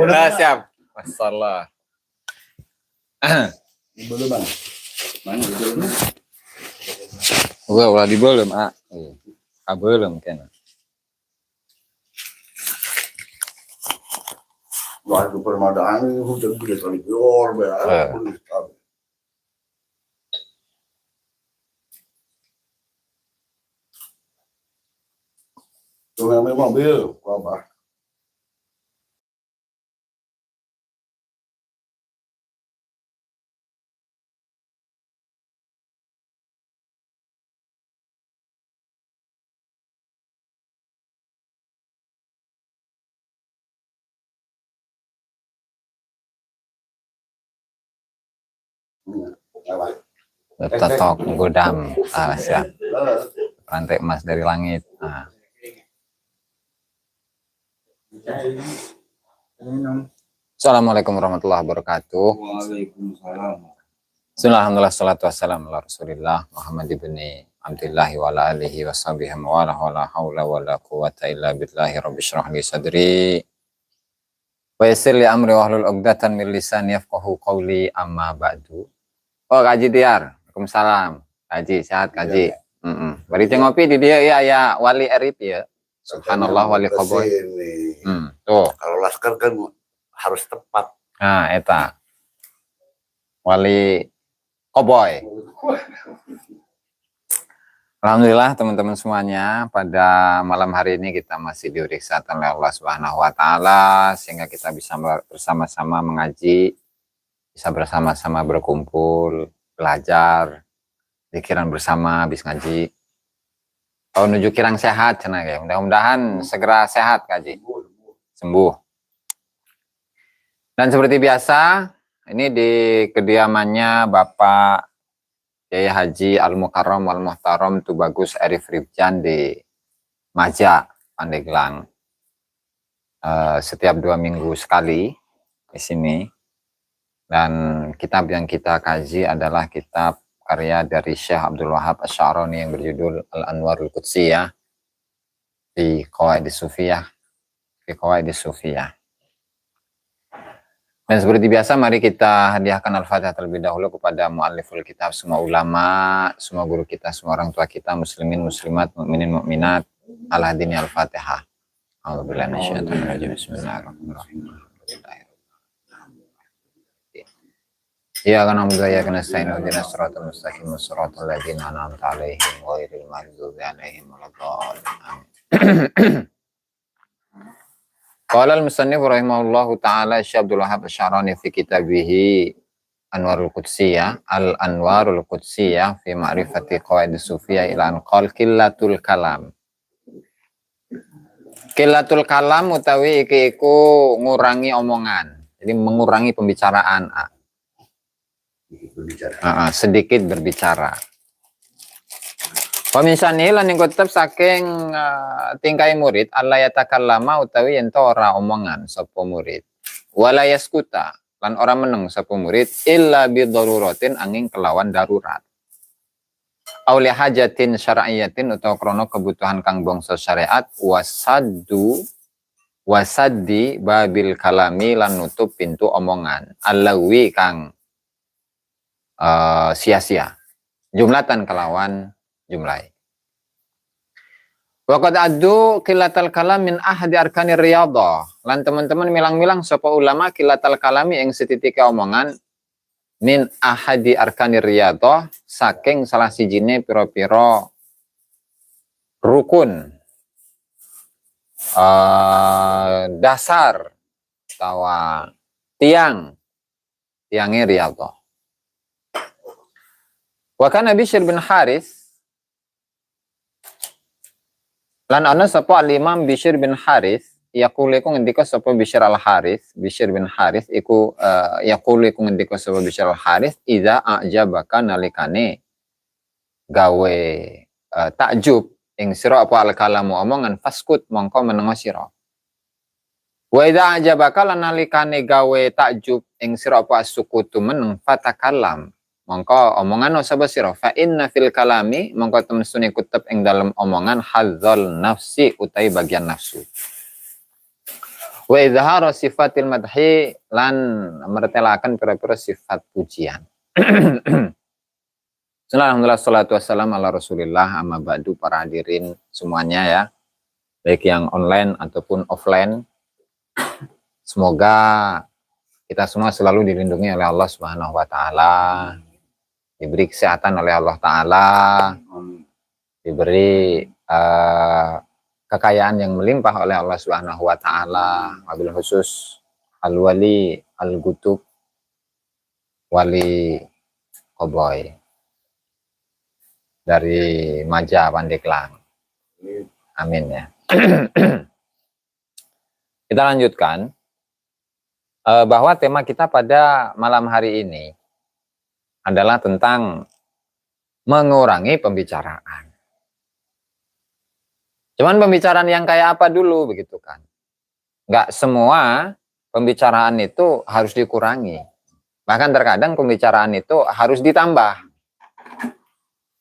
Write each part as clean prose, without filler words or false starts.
Nah, siap. Masalah. Belum bang. Mana belum? Gua ulah di belum, belum kan. Wah, itu permadaan hujan gede kali bior, Tuh yang memang mobil, apa? Totok godam, siap. Rantai emas dari langit. Nah. Assalamualaikum warahmatullahi wabarakatuh. Waalaikumsalam. Alhamdulillah, salatu wassalamu ala Rasulillah Muhammad ibni Abdillah wa ala alihi wa sahbihi wa la hawla wa la quwata illa billahi rabbi syrah li sadri wa yassir li amri wahlul 'uqdatam min lisani yafqahu qawli amma ba'du. Oh, Kaji Tiar. Waalaikumsalam. Kaji, sehat Kaji. Bari ngopi di dia ya wali erip ya. Subhanallah wali khoboy. Tuh. Kalau laskar kan harus tepat. Nah, eta. Wali koboy. Alhamdulillah teman-teman semuanya, pada malam hari ini kita masih diberi kesehatan oleh Allah Subhanahu wa taala sehingga kita bisa bersama-sama mengaji, bisa bersama-sama berkumpul, belajar, pikiran bersama habis ngaji. Kalau menuju kirang sehat cenah ya. Mudah-mudahan segera sehat Kaji. Sembuh. Dan seperti biasa, ini di kediamannya Bapak Kiai Haji Al-Mukarram Al-Muhtaram Tubagus Arif Rifjan di Maja, Pandeglang. Setiap 2 minggu sekali di sini. Dan kitab yang kita kaji adalah kitab karya dari Syekh Abdul Wahab Asy-Sya'rani yang berjudul Al-Anwarul Qudsiyah fi Qawaidis Sufiyah. Dan seperti biasa, mari kita hadiahkan Al-Fatihah terlebih dahulu kepada mu'alliful kitab, semua ulama, semua guru kita, semua orang tua kita, muslimin, muslimat, mukminin, mukminat, al-hadini Al-Fatihah. A'udzubillahi minasyaitonir rajim. Bismillahirrahmanirrahim. Iyyaka na'budu wa iyyaka nasta'in ihdinas siratal mustaqim siratal ladzina an'amta 'alaihim ghairil maghdubi 'alaihim waladdallin. Qala al-musannif rahimahullahu ta'ala Syekh Abdul Wahab Asy-Sya'rani fi kitabih Anwarul Qudsiyah Al-Anwarul Qudsiyah fi ma'rifati qawaidis sufiyah ila an qala qillatul kalam. Qillatul kalam utawi iki iku ngurangi omongan. Jadi mengurangi pembicaraan. Sedikit berbicara. Peminsani lan ing tetep saking tingkai murid Allah yatakallama utawi yen ora omongan sapa murid. Wala yaskuta lan ora meneng sapa murid illa bi daruratin angin kelawan darurat. Aw li hajatin syar'iyyatin utawa krana kebutuhan kang bangsa syariat wasaddi babil kalami lan nutup pintu omongan. Allawi kang sia-sia. Jumlatan kelawan jumlah. Waqad addu qillatal kalam min ahadi arkanir riyadhah. Lan teman-teman milang-milang sapa ulama qillatal kalami ing setitik omongan min ahadi arkanir riyadhah saking salah sijine pira-pira rukun dasar tawa tiangnya riyadhah. Wa kana Bishr bin Haris lan ana sapa al-Imam Bishr bin Haris yaqulu iku ngendika sapa Bishr bin Haris iku yaqulu iku ngendika sapa Bishr al-Haris idza a'jabaka nalikane gawe takjub ing sira apa al-kalamu omongan faskut mongko menengo sira. Wa idza a'jabaka lan nalikane gawe takjub ing sira apa sukutu meneng fatakallam mongko omongan sapa sira fa inna fil kalami mongko temsune kutub ing dalam omongan hadzal nafsi utai bagian nafsu. Wa izharu sifatil madhi lan mertelakan pira-pira sifat pujian. Alhamdulillah salatu wassalam ala Rasulillah amma ba'du para hadirin semuanya ya. Baik yang online ataupun offline. Semoga kita semua selalu dilindungi oleh Allah Subhanahu wa taala. Diberi kesehatan oleh Allah taala. Diberi kekayaan yang melimpah oleh Allah Subhanahu wa taala, wabil khusus al-wali al-gutub wali Koboy dari Maja Pandeglang. Amin ya. Kita lanjutkan bahwa tema kita pada malam hari ini adalah tentang mengurangi pembicaraan. Cuman pembicaraan yang kayak apa dulu begitu kan. Nggak semua pembicaraan itu harus dikurangi. Bahkan terkadang pembicaraan itu harus ditambah.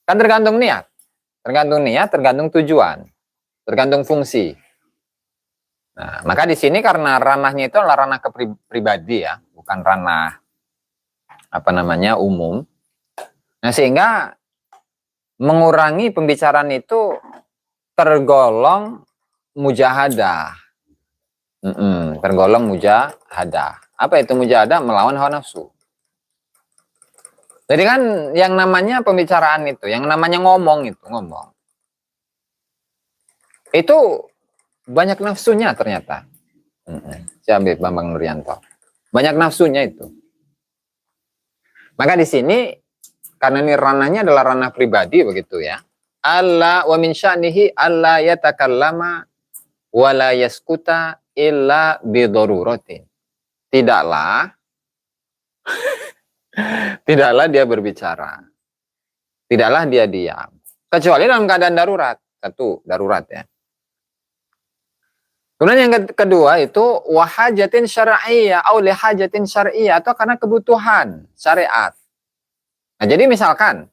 Kan tergantung niat. Tergantung niat, tergantung tujuan. Tergantung fungsi. Nah, maka di sini karena ranahnya itu adalah ranah pribadi ya. Bukan ranah umum. Nah sehingga mengurangi pembicaraan itu tergolong mujahadah. Tergolong mujahadah. Apa itu mujahadah? Melawan hawa nafsu. Jadi kan yang namanya pembicaraan itu, yang namanya ngomong. Itu banyak nafsunya ternyata. Habib Bambang Nuryanto. Banyak nafsunya itu. Maka di sini karena ini ranahnya adalah ranah pribadi begitu ya. Allah wa min sya'nihi alla yatakallama wa la yaskuta illa bidaruratin. Tidaklah dia berbicara. Tidaklah dia diam. Kecuali dalam keadaan darurat. Satu, darurat ya. Kemudian yang kedua itu wahajatin syar'iyyah au lihajatin syar'iyyah atau karena kebutuhan syariat. Nah, jadi misalkan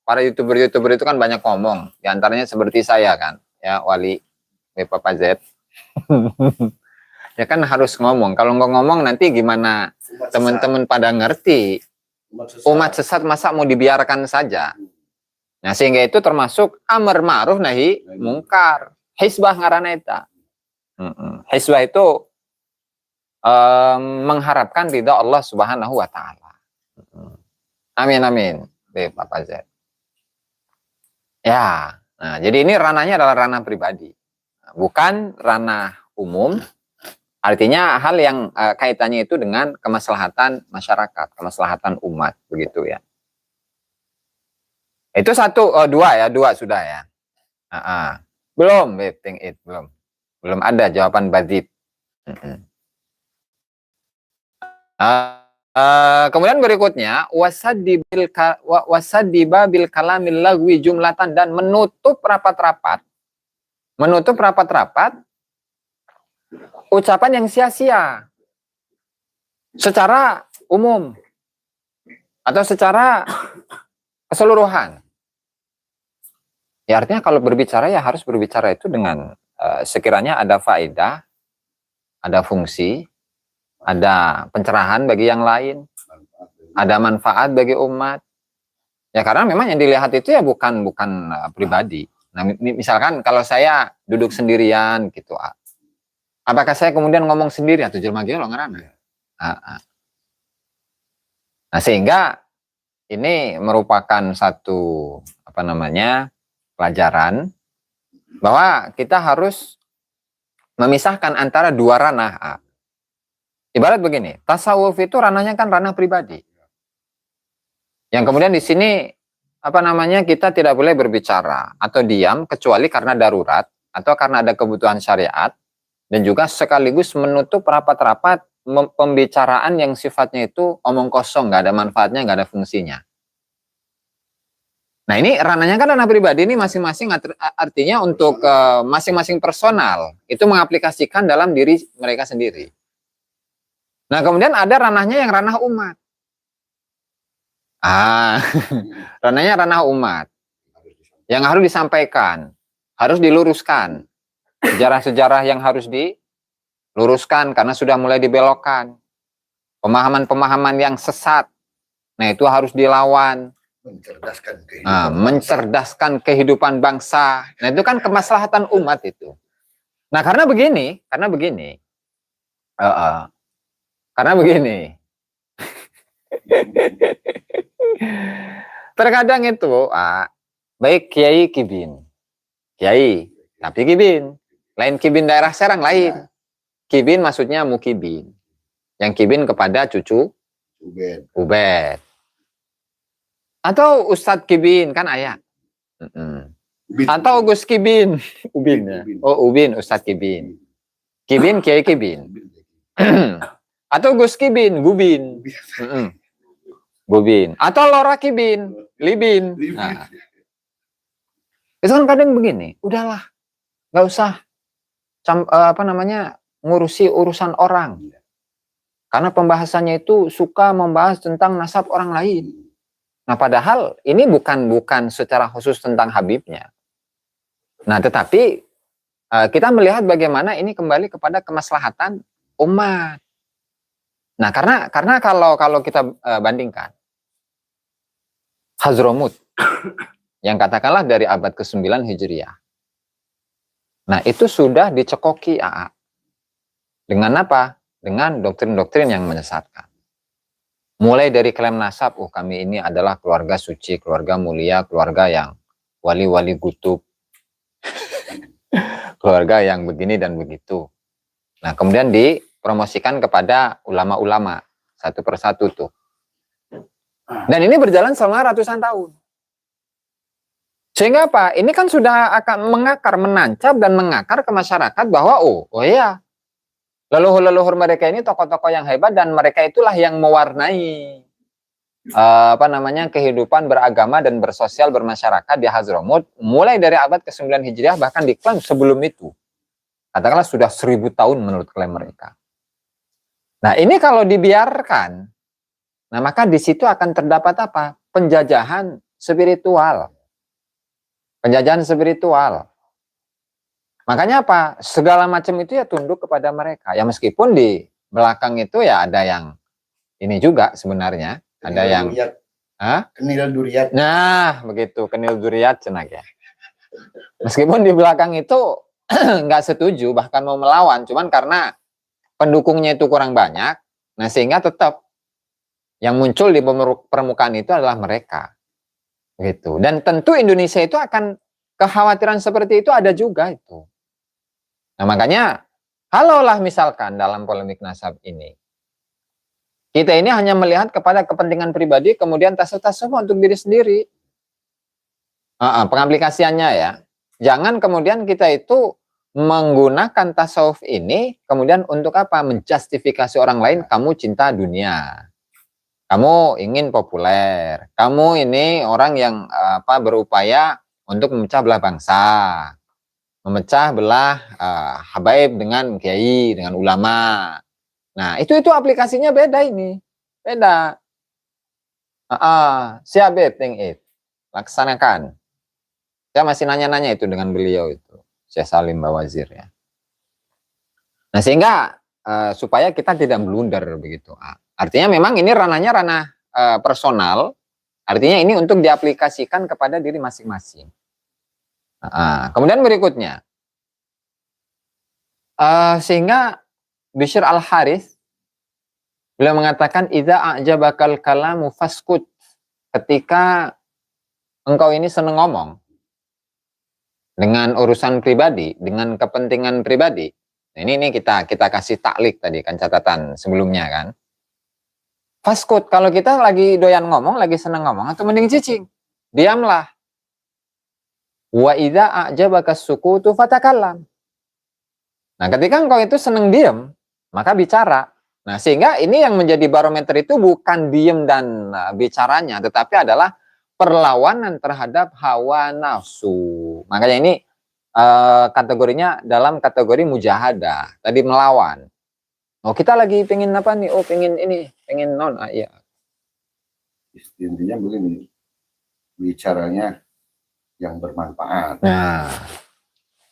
para YouTuber itu kan banyak ngomong, di antaranya seperti saya kan, ya Wali Papa Z. Ya kan harus ngomong. Kalau nggak ngomong nanti gimana teman-teman pada ngerti? Umat sesat masa mau dibiarkan saja. Nah, sehingga itu termasuk amar ma'ruf nahi mungkar. Hisbah ngaranna eta. Hisbah itu mengharapkan ridha Allah Subhanahu wa taala. Amin. Papa Z. Ya, nah, jadi ini ranahnya adalah ranah pribadi, bukan ranah umum. Artinya hal yang kaitannya itu dengan kemaslahatan masyarakat, kemaslahatan umat, begitu ya. Itu satu, dua sudah ya. Belum, belum ada jawaban badit. Kemudian berikutnya wasadiba bil kalamil lagwi jumlatan dan menutup rapat-rapat ucapan yang sia-sia secara umum atau secara keseluruhan. Ya artinya kalau berbicara ya harus berbicara itu dengan sekiranya ada faedah, ada fungsi, ada pencerahan bagi yang lain, ada manfaat bagi umat. Ya karena memang yang dilihat itu ya bukan pribadi. Nah, misalkan kalau saya duduk sendirian gitu, apakah saya kemudian ngomong sendiri atau jelema ge lo ngaranna? Nah, sehingga ini merupakan satu pelajaran bahwa kita harus memisahkan antara dua ranah. Ibarat begini, tasawuf itu ranahnya kan ranah pribadi. Yang kemudian di sini kita tidak boleh berbicara atau diam kecuali karena darurat atau karena ada kebutuhan syariat dan juga sekaligus menutup rapat-rapat pembicaraan yang sifatnya itu omong kosong, nggak ada manfaatnya, nggak ada fungsinya. Nah ini ranahnya kan ranah pribadi ini masing-masing artinya untuk masing-masing personal itu mengaplikasikan dalam diri mereka sendiri. Nah kemudian ada ranahnya yang ranah umat. Ranahnya ranah umat. Yang harus disampaikan, harus diluruskan. Sejarah-sejarah yang harus luruskan karena sudah mulai dibelokkan. Pemahaman-pemahaman yang sesat, nah itu harus dilawan. Mencerdaskan kehidupan bangsa. Nah itu kan kemaslahatan umat itu. Nah karena begini, terkadang itu baik kiai kibin, kiai tapi kibin, lain kibin daerah Serang lain. Kibin maksudnya mukibin, yang kibin kepada cucu Ubed. Atau Ustadz Kibin kan ayah. Atau Gus Kibin, Ubin ya. Oh Ubin, Ustadz Kibin. Kibin, Kiai Kibin. Atau Gus Kibin, Gubin. Gubin. Atau Lora Kibin, Libin. Nah. Itu kan kadang begini, udahlah, nggak usah ngurusi urusan orang. Karena pembahasannya itu suka membahas tentang nasab orang lain. Nah, padahal ini bukan secara khusus tentang Habibnya. Nah, tetapi kita melihat bagaimana ini kembali kepada kemaslahatan umat. Nah, karena kalau kita bandingkan Hadramut yang katakanlah dari abad ke-9 Hijriah. Nah, itu sudah dicekoki dengan apa? Dengan doktrin-doktrin yang menyesatkan. Mulai dari klaim nasab, kami ini adalah keluarga suci, keluarga mulia, keluarga yang wali-wali kutub, keluarga yang begini dan begitu. Nah, kemudian dipromosikan kepada ulama-ulama, satu persatu tuh. Dan ini berjalan selama ratusan tahun. Sehingga apa? Ini kan sudah akan mengakar, menancap dan mengakar ke masyarakat bahwa, oh iya, leluhur-leluhur mereka ini tokoh-tokoh yang hebat dan mereka itulah yang mewarnai kehidupan beragama dan bersosial bermasyarakat di Hadramut mulai dari abad ke-9 Hijriah, bahkan diklaim sebelum itu. Katakanlah sudah 1000 tahun menurut klaim mereka. Nah, ini kalau dibiarkan, nah maka di situ akan terdapat apa? Penjajahan spiritual. Penjajahan spiritual. Makanya apa? Segala macam itu ya tunduk kepada mereka. Ya meskipun di belakang itu ya ada yang ini juga sebenarnya. Ada yang Kenil Duriat. Nah, begitu. Kenil Duriat cenah ya. Meskipun di belakang itu nggak setuju, bahkan mau melawan. Cuman karena pendukungnya itu kurang banyak, nah sehingga tetap yang muncul di permukaan itu adalah mereka. Gitu. Dan tentu Indonesia itu akan kekhawatiran seperti itu ada juga itu. Nah makanya, kalaulah misalkan dalam polemik nasab ini, kita ini hanya melihat kepada kepentingan pribadi, kemudian tasawuf untuk diri sendiri. Pengaplikasiannya ya. Jangan kemudian kita itu menggunakan tasawuf ini, kemudian untuk apa? Menjustifikasi orang lain, kamu cinta dunia. Kamu ingin populer. Kamu ini orang yang berupaya untuk memecah belah bangsa. Memecah belah habaib dengan kiai, dengan ulama. Nah, itu aplikasinya beda ini. Beda. Siap, think it. Laksanakan. Saya masih nanya-nanya itu dengan beliau itu. Syekh Salim Bawazir ya. Nah, sehingga supaya kita tidak blunder begitu. Artinya memang ini ranahnya ranah personal. Artinya ini untuk diaplikasikan kepada diri masing-masing. Kemudian berikutnya, sehingga Bishr al-Harith beliau mengatakan idza a'jabakal kalamu faskut, ketika engkau ini seneng ngomong dengan urusan pribadi, dengan kepentingan pribadi. Nah, ini kita kasih taklik tadi kan, catatan sebelumnya kan. Faskut, kalau kita lagi doyan ngomong, lagi seneng ngomong, atau mending cicing, diamlah. Wa idza a'jabaka sukutu fatakallam. Nah, ketika engkau itu seneng diam, maka bicara. Nah, sehingga ini yang menjadi barometer itu bukan diam dan bicaranya, tetapi adalah perlawanan terhadap hawa nafsu. Makanya ini kategorinya dalam kategori mujahadah, tadi melawan. Oh, kita lagi pengen apa nih? Oh, pengen ini, pengen non. Iya. Intinya begini, bicaranya yang bermanfaat. Nah,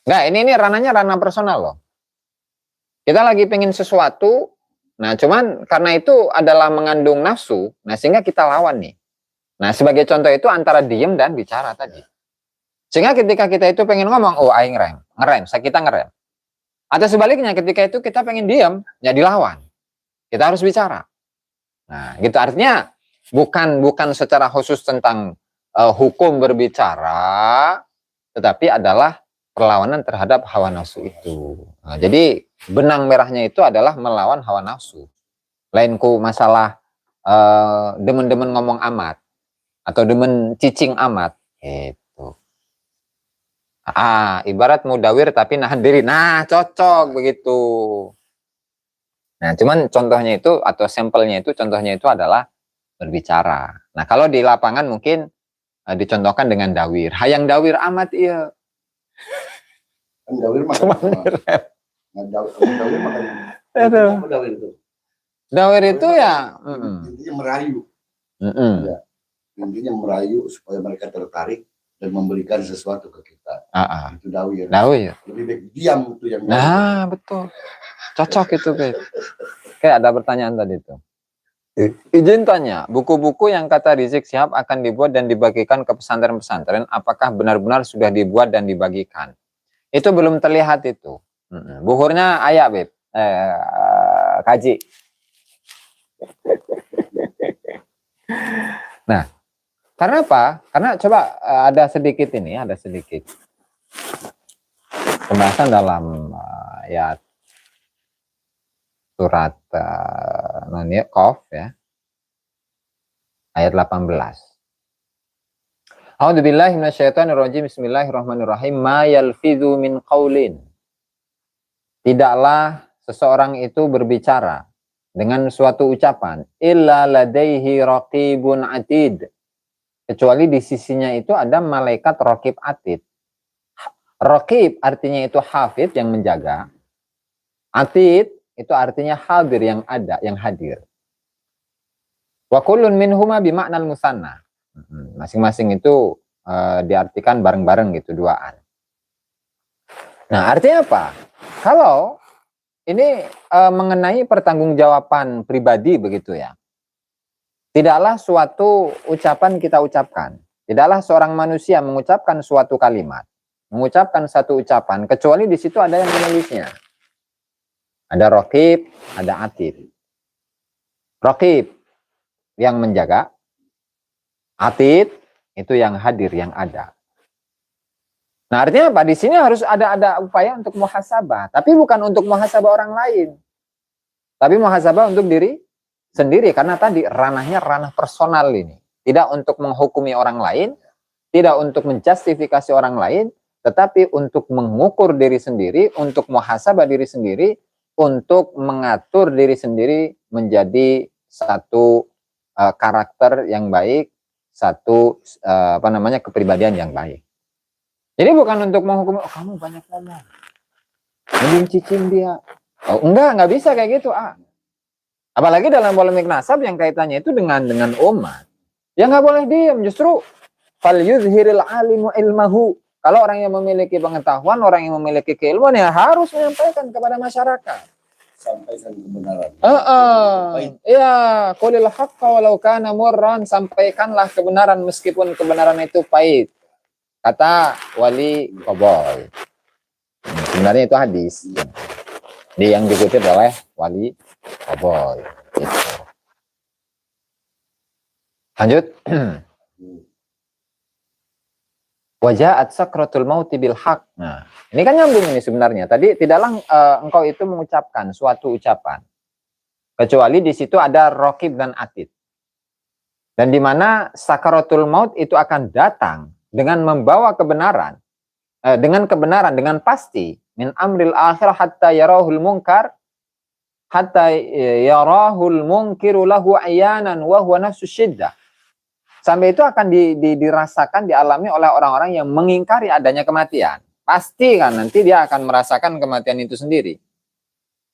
enggak, ini ranahnya ranah personal loh. Kita lagi pengen sesuatu, nah cuman karena itu adalah mengandung nafsu, nah sehingga kita lawan nih. Nah sebagai contoh itu antara diem dan bicara tadi. Sehingga ketika kita itu pengen ngomong, oh aing ngerem, kita ngerem. Atau sebaliknya ketika itu kita pengen diem, ya dilawan. Kita harus bicara. Nah gitu artinya bukan secara khusus tentang hukum berbicara, tetapi adalah perlawanan terhadap hawa nafsu itu. Nah, jadi benang merahnya itu adalah melawan hawa nafsu. Lainku masalah demen-demen ngomong amat atau demen cicing amat gitu. Ibarat mudawir tapi nahan diri. Nah, cocok begitu. Nah, cuman contohnya itu atau sampelnya itu contohnya itu adalah berbicara. Nah, kalau di lapangan mungkin dicontohkan dengan dawir. Hayang dawir amat iya. Dawir makan. Dawir makan. Apa dawir itu? Dawir itu ya intinya merayu. Ya. Intinya merayu supaya mereka tertarik dan memberikan sesuatu ke kita. Itu dawir. Dawir. Lebih baik diam itu yang. Nah, betul. Cocok itu, Beb. Kayak ada pertanyaan tadi itu. Izin tanya, buku-buku yang kata Rizik Syihab akan dibuat dan dibagikan ke pesantren-pesantren, apakah benar-benar sudah dibuat dan dibagikan? Itu belum terlihat itu. Buhurnya ayak, Beb. Kaji. Nah, karena apa? Karena coba ada sedikit pembahasan dalam ayat surat Qaf ya. Ayat 18. A'udzubillahi minasyaitonirrajim. Bismillahirrahmanirrahim. Ma yalfidhu min qaulin. Tidaklah seseorang itu berbicara dengan suatu ucapan illa ladaihi raqibun atid. Kecuali di sisinya itu ada malaikat raqib atid. Raqib artinya itu hafid yang menjaga. Atid itu artinya hadir yang ada, yang hadir. Wa kullun minhuma bima'nal musanna. Masing-masing itu diartikan bareng-bareng gitu, duaan. Nah, artinya apa? Kalau ini mengenai pertanggungjawaban pribadi begitu ya. Tidaklah suatu ucapan kita ucapkan. Tidaklah seorang manusia mengucapkan suatu kalimat, mengucapkan satu ucapan, kecuali di situ ada yang menulisnya. Ada raqib, ada atid. Raqib yang menjaga, atid itu yang hadir, yang ada. Nah, artinya apa? Di sini harus ada upaya untuk muhasabah, tapi bukan untuk muhasabah orang lain. Tapi muhasabah untuk diri sendiri, karena tadi ranahnya ranah personal ini. Tidak untuk menghukumi orang lain, tidak untuk menjustifikasi orang lain, tetapi untuk mengukur diri sendiri, untuk muhasabah diri sendiri, untuk mengatur diri sendiri menjadi satu karakter yang baik, satu kepribadian yang baik. Jadi bukan untuk menghukum, oh, kamu banyak ngomong, mending cicing dia. Oh, enggak bisa kayak gitu. Apalagi dalam polemik nasab yang kaitannya itu dengan umat. Ya nggak boleh diam, justru fal yuzhiril alimu ilmahu. Kalau orang yang memiliki pengetahuan, orang yang memiliki keilmuan ya harus menyampaikan kepada masyarakat. Sampaikan kebenaran. Iya, qulil haqqa walau kana murran, sampaikanlah kebenaran meskipun kebenaran itu pahit. Kata Wali Koboy. Sebenarnya itu hadis. Yang dikutip oleh Wali Koboy. Gitu. Lanjut. Waja'at sakratul mauti bil haq. Nah, ini kan nyambung ini sebenarnya. Tadi tidaklah engkau itu mengucapkan suatu ucapan kecuali di situ ada raqib dan atid. Dan di mana sakratul maut itu akan datang dengan membawa kebenaran, dengan pasti min amril akhir hatta yarahul munkar hatta yarahul munkiru lahu ayanan wa huwa nafsu syiddah. Sampai itu akan dirasakan, dialami oleh orang-orang yang mengingkari adanya kematian. Pasti kan nanti dia akan merasakan kematian itu sendiri.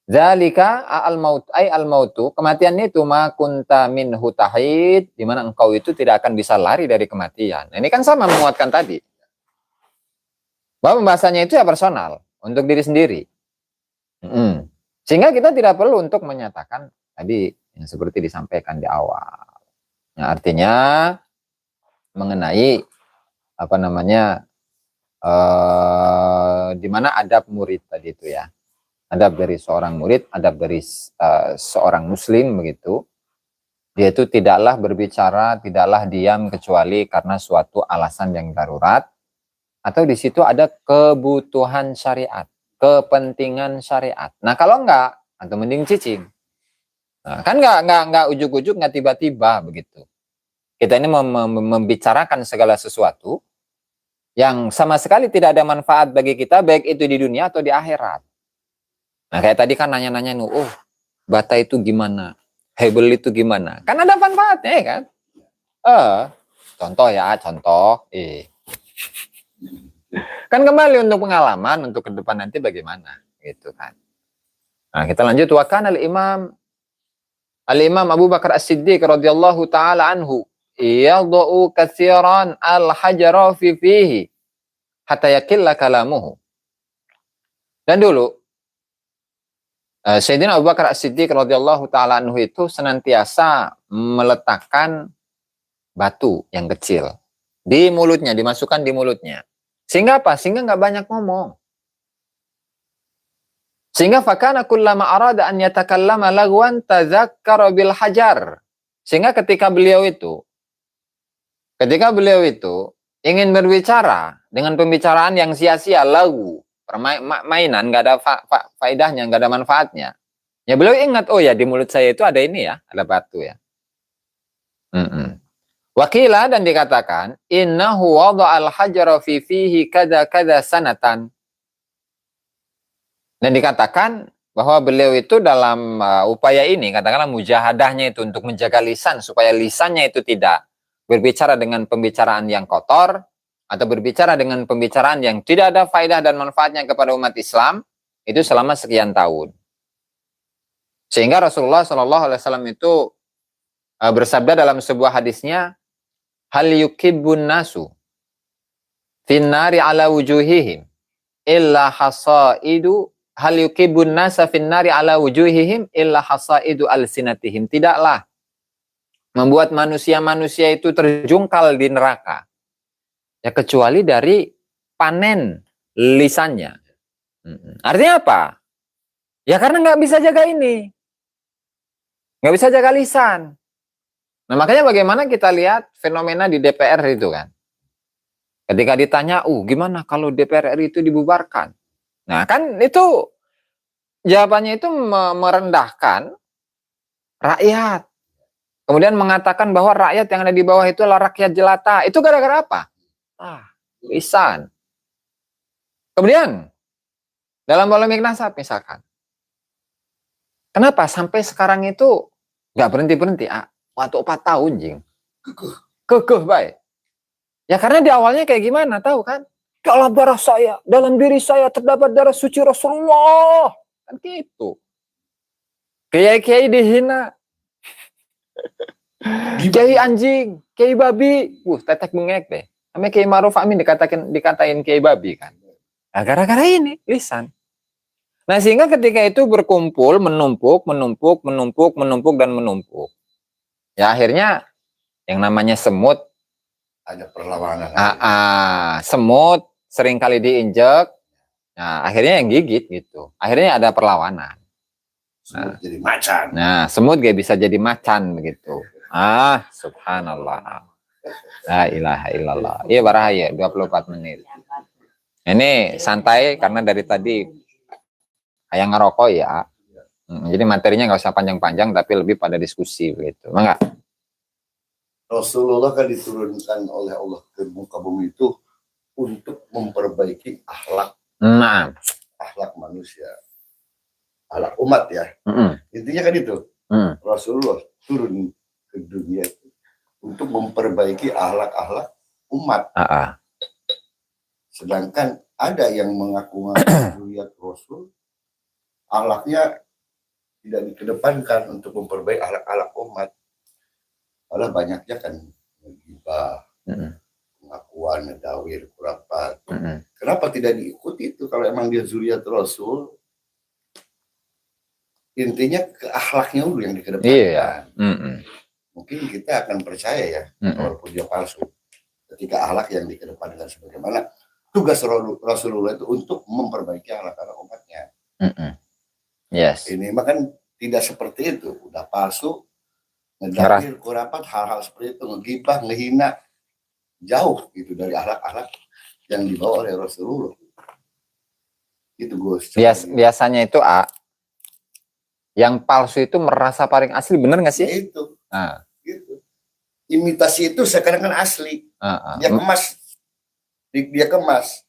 Zalika al-mautu, kematian itu ma kunta minhu tahid, di mana engkau itu tidak akan bisa lari dari kematian. Nah, ini kan sama menguatkan tadi. Bahwa pembahasannya itu ya personal, untuk diri sendiri. Sehingga kita tidak perlu untuk menyatakan tadi yang seperti disampaikan di awal. Nah, artinya mengenai apa namanya di mana adab murid tadi itu ya. Adab dari seorang murid, adab dari seorang muslim begitu. Dia itu tidaklah berbicara, tidaklah diam kecuali karena suatu alasan yang darurat atau di situ ada kebutuhan syariat, kepentingan syariat. Nah, kalau enggak, atau mending cicing. Nah, kan enggak ujuk-ujuk, enggak tiba-tiba begitu. Kita ini membicarakan segala sesuatu yang sama sekali tidak ada manfaat bagi kita, baik itu di dunia atau di akhirat. Nah, kayak tadi kan nanya-nanya, oh, bata itu gimana? Hebel itu gimana? Kan ada manfaatnya ya kan? Contoh ya, contoh. Kan kembali untuk pengalaman, untuk ke depan nanti bagaimana, gitu kan. Nah, kita lanjut. Wa kana Al-Imam Abu Bakar As-Siddiq radhiyallahu taala anhu yadau katsiran al-hajara fihi hatta yakilla kalamuhu. Dan dulu Sayyidina Abu Bakar As-Siddiq radhiyallahu taala anhu itu senantiasa meletakkan batu yang kecil di mulutnya, dimasukkan di mulutnya. Sehingga apa? Sehingga nggak banyak ngomong. Sehingga fakana kullama arada an yatakallama lagwan tazakkara bil hajar. Sehingga ketika beliau itu ingin berbicara dengan pembicaraan yang sia-sia, lagu, mainan, nggak ada faedahnya, nggak ada manfaatnya. Ya beliau ingat, oh ya di mulut saya itu ada ini ya, ada batu ya. Wakila dan dikatakan, innahu wada'al hajara fi fihi kada sanatan. Dan dikatakan bahwa beliau itu dalam upaya ini, katakanlah mujahadahnya itu untuk menjaga lisan, supaya lisannya itu tidak berbicara dengan pembicaraan yang kotor, atau berbicara dengan pembicaraan yang tidak ada faedah dan manfaatnya kepada umat Islam, itu selama sekian tahun. Sehingga Rasulullah SAW itu bersabda dalam sebuah hadisnya, hal yukibbun nasu finnari ala wujuhihim illa hasaidu hal yukibbun nasa finnari ala wujuhihim illa hasaidu alsinatihim. Tidaklah membuat manusia-manusia itu terjungkal di neraka ya kecuali dari panen lisannya. Artinya apa? Ya karena nggak bisa jaga ini, nggak bisa jaga lisan. Nah makanya bagaimana kita lihat fenomena di DPR itu kan. Ketika ditanya, gimana kalau DPR RI itu dibubarkan? Nah kan itu jawabannya itu merendahkan rakyat. Kemudian mengatakan bahwa rakyat yang ada di bawah itu adalah rakyat jelata. Itu gara-gara apa? Lisan. Kemudian dalam polemik nasab misalkan. Kenapa sampai sekarang itu nggak berhenti-berhenti? Waktu 4 tahun, jing. Kekeh, baik. Ya karena di awalnya kayak gimana, tahu kan? Dalam darah saya, dalam diri saya terdapat darah suci Rasulullah. Kan gitu. Kiai-kiai dihina. Kiai anjing, kiai babi. Tetek bengek deh. Sampai Kiai Ma'ruf Amin dikatain kiai babi kan. Nah, gara-gara ini, lisan. Nah, sehingga ketika itu berkumpul, menumpuk, dan menumpuk. Ya akhirnya yang namanya semut ada perlawanan. Semut seringkali diinjek. Nah, akhirnya yang gigit gitu. Akhirnya ada perlawanan. Semut jadi macan. Nah, semut gak bisa jadi macan begitu. Subhanallah. La ilaha illallah. Iya barahaya 24 menit. Ini santai karena dari tadi kayak ngerokok ya. Jadi materinya nggak usah panjang-panjang tapi lebih pada diskusi begitu. Enggak? Rasulullah kan diturunkan oleh Allah ke muka bumi itu untuk memperbaiki akhlak. Akhlak manusia. Akhlak umat ya. Intinya kan itu. Rasulullah turun ke dunia itu untuk memperbaiki akhlak-akhlak umat. Sedangkan ada yang mengaku-ngaku lihat Rasul, akhlaknya tidak dikedepankan untuk memperbaiki akhlak-akhlak umat. Malah banyaknya kan gibah, pengakuan, ngedawir, kurapat. Kenapa tidak diikuti itu kalau emang dia zuriat Rasul? intinya ke akhlaknya dulu yang dikedepankan. Iya. Mungkin kita akan percaya ya, walaupun dia palsu, ketika akhlak yang dikedepankan sebagaimana tugas Rasulullah itu untuk memperbaiki akhlak umatnya. Yes. Ini mah kan tidak seperti itu, udah palsu, ngedalil, kurapat, hal-hal seperti itu, ngegibah, ngehina, jauh gitu dari akhlak-akhlak yang dibawa oleh Rasulullah. Itu Gus. Biasanya itu yang palsu itu merasa paling asli, bener nggak sih? Ya itu. Gitu. Imitasi itu sekarang kan asli. Dia kemas. Dia kemas.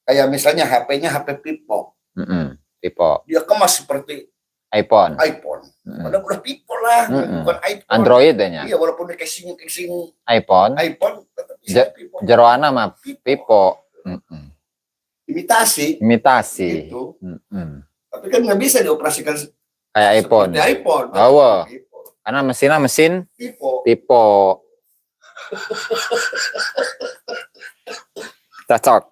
Kayak misalnya HP-nya HP Pipo. Pipo. Dia kemas seperti iPhone. Padahal udah Pipo lah, bukan iPhone. Android nya. Iya, walaupun dia casing iPhone tetap bisa Pipo. Jeroana mah Pipo. Imitasi. Gitu. Tapi kan nggak bisa dioperasikan kayak iPhone. Karena mesinnya mesin Pipo. Cocok.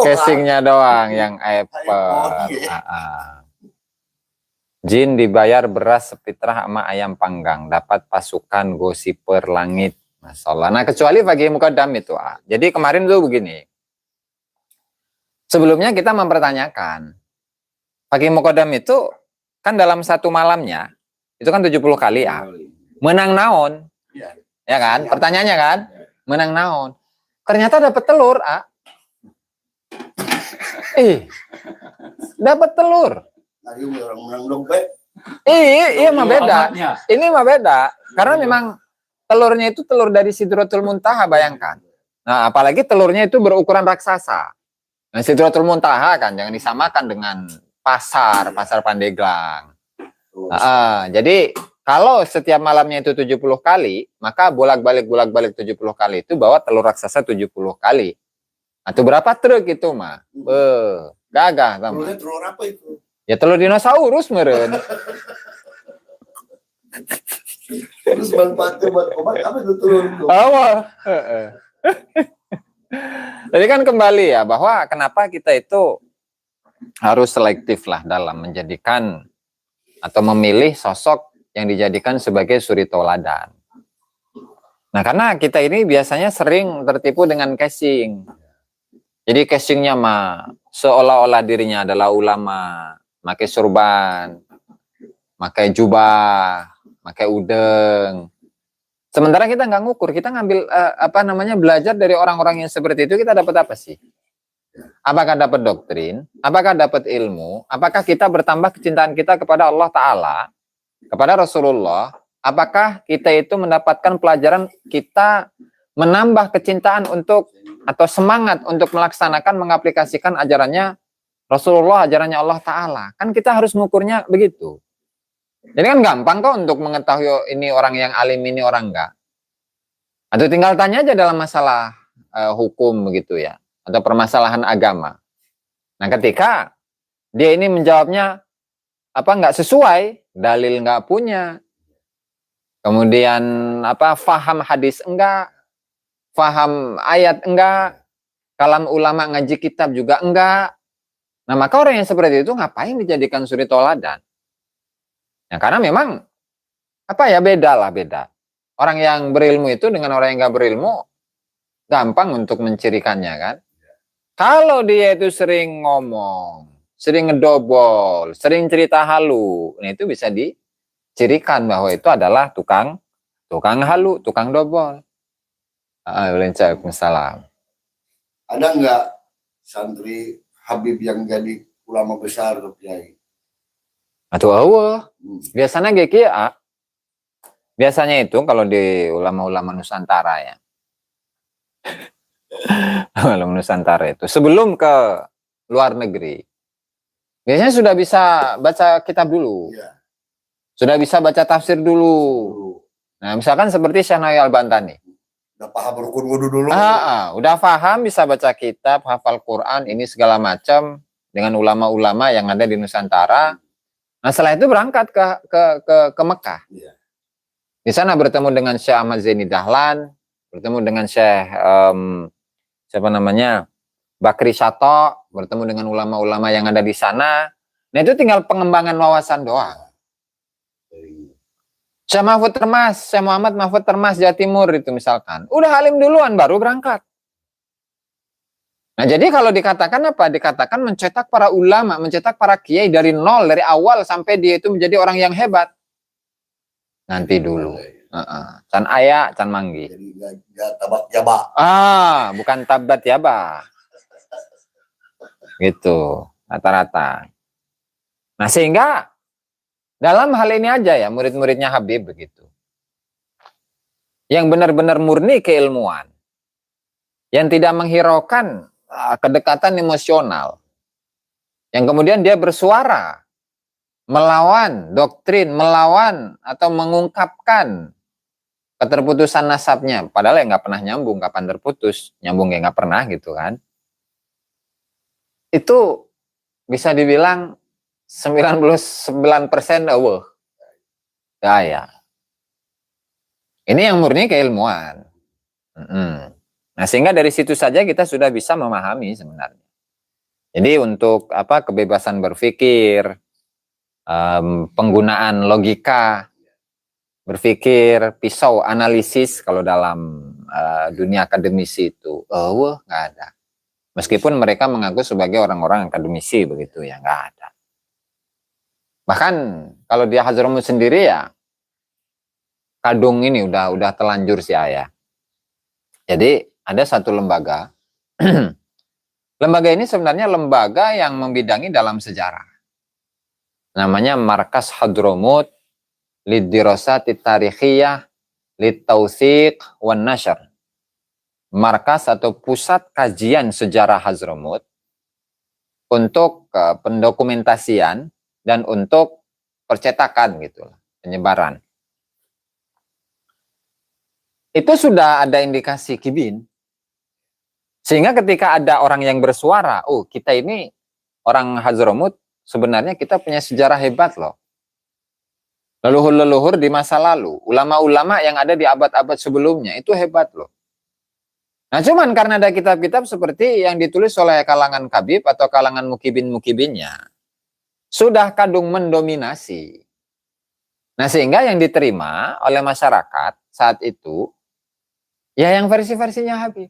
Casingnya doang yang Apple. Jin dibayar beras sepitrah sama ayam panggang, dapat pasukan gosiper langit. Masalah. Nah, kecuali bagi mukadam itu. Jadi kemarin tuh begini. Sebelumnya kita mempertanyakan, bagi mukadam itu kan dalam satu malamnya itu kan 70 kali menang naon. Ya kan? Pertanyaannya kan? Menang naon. Ternyata dapat telur, dapat telur. Iya mah beda. Ini mah beda. Karena memang telurnya itu telur dari Sidratul Muntaha, bayangkan. Nah, apalagi telurnya itu berukuran raksasa. Nah, Sidratul Muntaha kan jangan disamakan dengan pasar Pandeglang. Jadi kalau setiap malamnya itu 70 kali, maka bolak-balik 70 kali itu bawa telur raksasa 70 kali. Atau berapa truk itu mah? Gagah sama. Telur apa itu? Ya telur dinosaurus meren. Terus manfaatnya buat obat apa itu telur itu? Jadi kan kembali ya bahwa kenapa kita itu harus selektif lah dalam menjadikan atau memilih sosok yang dijadikan sebagai suri tauladan. Nah, karena kita ini biasanya sering tertipu dengan casing. Jadi casingnya mah seolah-olah dirinya adalah ulama, pakai surban, pakai jubah, pakai udeng. Sementara kita nggak ngukur, kita ngambil belajar dari orang-orang yang seperti itu, kita dapat apa sih? Apakah dapat doktrin? Apakah dapat ilmu? Apakah kita bertambah kecintaan kita kepada Allah Ta'ala, kepada Rasulullah? Apakah kita itu mendapatkan pelajaran, kita menambah kecintaan untuk atau semangat untuk melaksanakan, mengaplikasikan ajarannya Rasulullah, ajarannya Allah Ta'ala? Kan kita harus mengukurnya begitu. Jadi kan gampang kok untuk mengetahui ini orang yang alim, ini orang enggak. Atau tinggal tanya aja dalam masalah hukum begitu ya, atau permasalahan agama. Nah, ketika dia ini menjawabnya enggak sesuai, dalil enggak punya, kemudian faham hadis enggak, faham ayat enggak, kalam ulama ngaji kitab juga enggak. Nah, maka orang yang seperti itu ngapain dijadikan suri tauladan? Ya, karena memang beda. Orang yang berilmu itu dengan orang yang nggak berilmu gampang untuk mencirikannya kan. Kalau dia itu sering ngomong, sering ngedobol, sering cerita halu, nah itu bisa dicirikan bahwa itu adalah tukang halu, tukang dobol. Waalaikumsalam. Ada nggak santri Habib yang jadi ulama besar tuh Kiai? Atau biasanya GKA. Biasanya itu kalau di ulama-ulama Nusantara ya. Ulama Nusantara itu sebelum ke luar negeri. Biasanya sudah bisa baca kitab dulu. Ya. Sudah bisa baca tafsir dulu. Nah, misalkan seperti Syekh Nawawi Al-Bantani. Udah paham rukun wudu dulu. Udah paham, bisa baca kitab, hafal Quran, ini segala macam dengan ulama-ulama yang ada di Nusantara. Nah, setelah itu berangkat ke Mekah. Ya. Di sana bertemu dengan Syekh Ahmad Zaini Dahlan, bertemu dengan Syekh Bakri Sato bertemu dengan ulama-ulama yang ada di sana. Nah itu tinggal pengembangan wawasan doang. Syekh Mahfud Termas, Syekh Muhammad Mahfud Termas Jawa Timur itu misalkan. Udah alim duluan baru berangkat. Nah jadi kalau dikatakan apa? Dikatakan mencetak para ulama, mencetak para kiai dari nol, dari awal sampai dia itu menjadi orang yang hebat. Nanti dulu. Can aya, can manggi. Jadi nggak tabak jaba. Bukan tabat yaba. Gitu, rata-rata. Nah sehingga dalam hal ini aja ya murid-muridnya Habib begitu. Yang benar-benar murni keilmuan. Yang tidak menghiraukan kedekatan emosional. Yang kemudian dia bersuara melawan doktrin, melawan atau mengungkapkan keterputusan nasabnya. Padahal ya nggak pernah nyambung, kapan terputus. Nyambung ya nggak pernah gitu kan. Itu bisa dibilang 99% Allah. Ya. Ini yang murni keilmuan. Nah, sehingga dari situ saja kita sudah bisa memahami sebenarnya. Jadi untuk kebebasan berpikir, penggunaan logika, berpikir, pisau, analisis kalau dalam dunia akademisi itu, nggak ada. Meskipun mereka mengaku sebagai orang-orang akademisi begitu ya, nggak ada. Bahkan kalau di Hadramut sendiri ya, kadung ini udah telanjur si ayah. Jadi ada satu lembaga, lembaga ini sebenarnya lembaga yang membidangi dalam sejarah. Namanya Markas Hadramut Lidirosati Tarikhiyah Litausiq wan Nashr. Markas atau pusat kajian sejarah Hadramut untuk pendokumentasian dan untuk percetakan gitu, penyebaran. Itu sudah ada indikasi kibin. Sehingga ketika ada orang yang bersuara, kita ini orang Hadramut sebenarnya kita punya sejarah hebat loh. Leluhur-leluhur di masa lalu, ulama-ulama yang ada di abad-abad sebelumnya itu hebat loh. Nah cuman karena ada kitab-kitab seperti yang ditulis oleh kalangan kabib atau kalangan mukibin-mukibinnya, sudah kadung mendominasi. Nah sehingga yang diterima oleh masyarakat saat itu, ya yang versi-versinya Habib.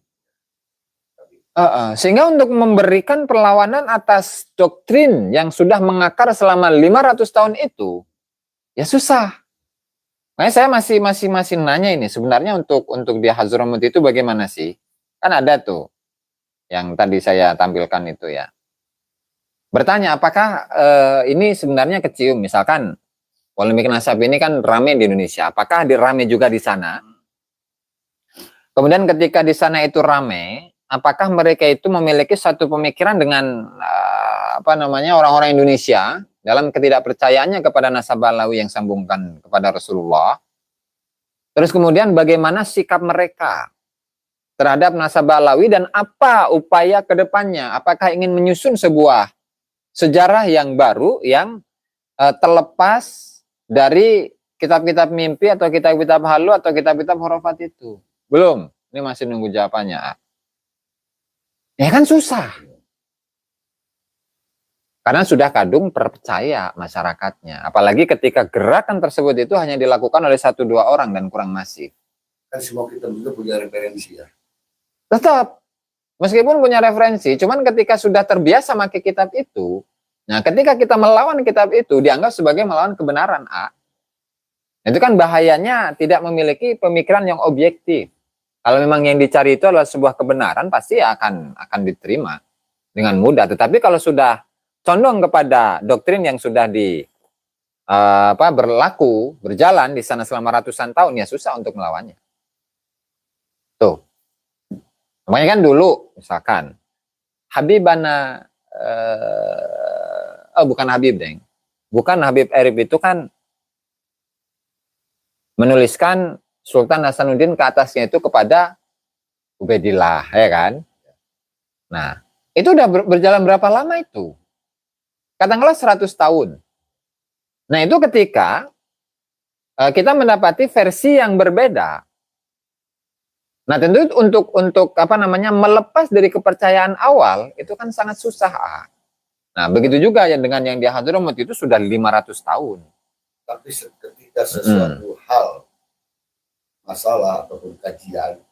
Sehingga untuk memberikan perlawanan atas doktrin yang sudah mengakar selama 500 tahun itu, ya susah. Makanya saya masih nanya ini, sebenarnya untuk di Hadramut itu bagaimana sih? Kan ada tuh, yang tadi saya tampilkan itu ya. Bertanya apakah ini sebenarnya kecium, misalkan polemik nasab ini kan rame di Indonesia, apakah rame juga di sana? Kemudian ketika di sana itu rame, apakah mereka itu memiliki satu pemikiran dengan orang-orang Indonesia dalam ketidakpercayaannya kepada nasab Balawi yang sambungkan kepada Rasulullah? Terus kemudian bagaimana sikap mereka terhadap nasab Balawi dan apa upaya ke depannya? Apakah ingin menyusun sebuah sejarah yang baru yang terlepas dari kitab-kitab mimpi atau kitab-kitab halu atau kitab-kitab khurafat itu? Belum. Ini masih nunggu jawabannya. Ya kan susah. Karena sudah kadung percaya masyarakatnya. Apalagi ketika gerakan tersebut itu hanya dilakukan oleh 1-2 orang dan kurang masif. Kan semua kita juga punya referensi ya. Tetap. Meskipun punya referensi, cuman ketika sudah terbiasa pakai kitab itu, nah ketika kita melawan kitab itu, dianggap sebagai melawan kebenaran. Itu kan bahayanya tidak memiliki pemikiran yang objektif. Kalau memang yang dicari itu adalah sebuah kebenaran, pasti akan diterima dengan mudah. Tetapi kalau sudah condong kepada doktrin yang sudah berlaku, berjalan di sana selama ratusan tahun, ya susah untuk melawannya. Tuh. Makanya kan dulu, misalkan, Habibana, bukan Habib, Deng. Bukan Habib Arif itu kan menuliskan Sultan Hasanuddin ke atasnya itu kepada Ubaidillah, ya kan? Nah, itu udah berjalan berapa lama itu? Katakanlah 100 tahun. Nah, itu ketika kita mendapati versi yang berbeda. Nah, tentu untuk apa namanya melepas dari kepercayaan awal itu kan sangat susah. Nah, begitu juga ya dengan yang di Hadramut itu sudah 500 tahun. Tapi ketika sesuatu hal masalah ataupun kajian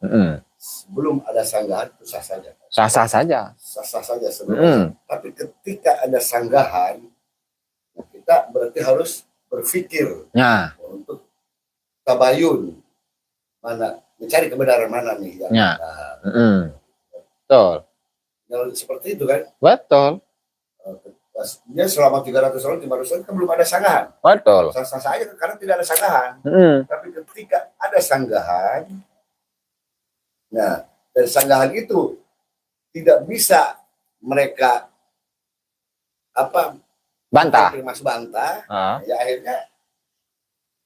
sebelum ada sanggahan itu sah saja. Sah-sah saja. Sah-sah saja sebenarnya. Tapi ketika ada sanggahan, kita berarti harus berpikir untuk tabayun, mana mencari kebenaran mana nih yang betul. Seperti itu kan? Betul. Dia selama 300 tahun, 500 tahun kan belum ada sanggahan. Betul. Sah-sah saja karena tidak ada sanggahan. Tapi ketika ada sanggahan, nah, dan sanggahan itu tidak bisa mereka bantah, ya akhirnya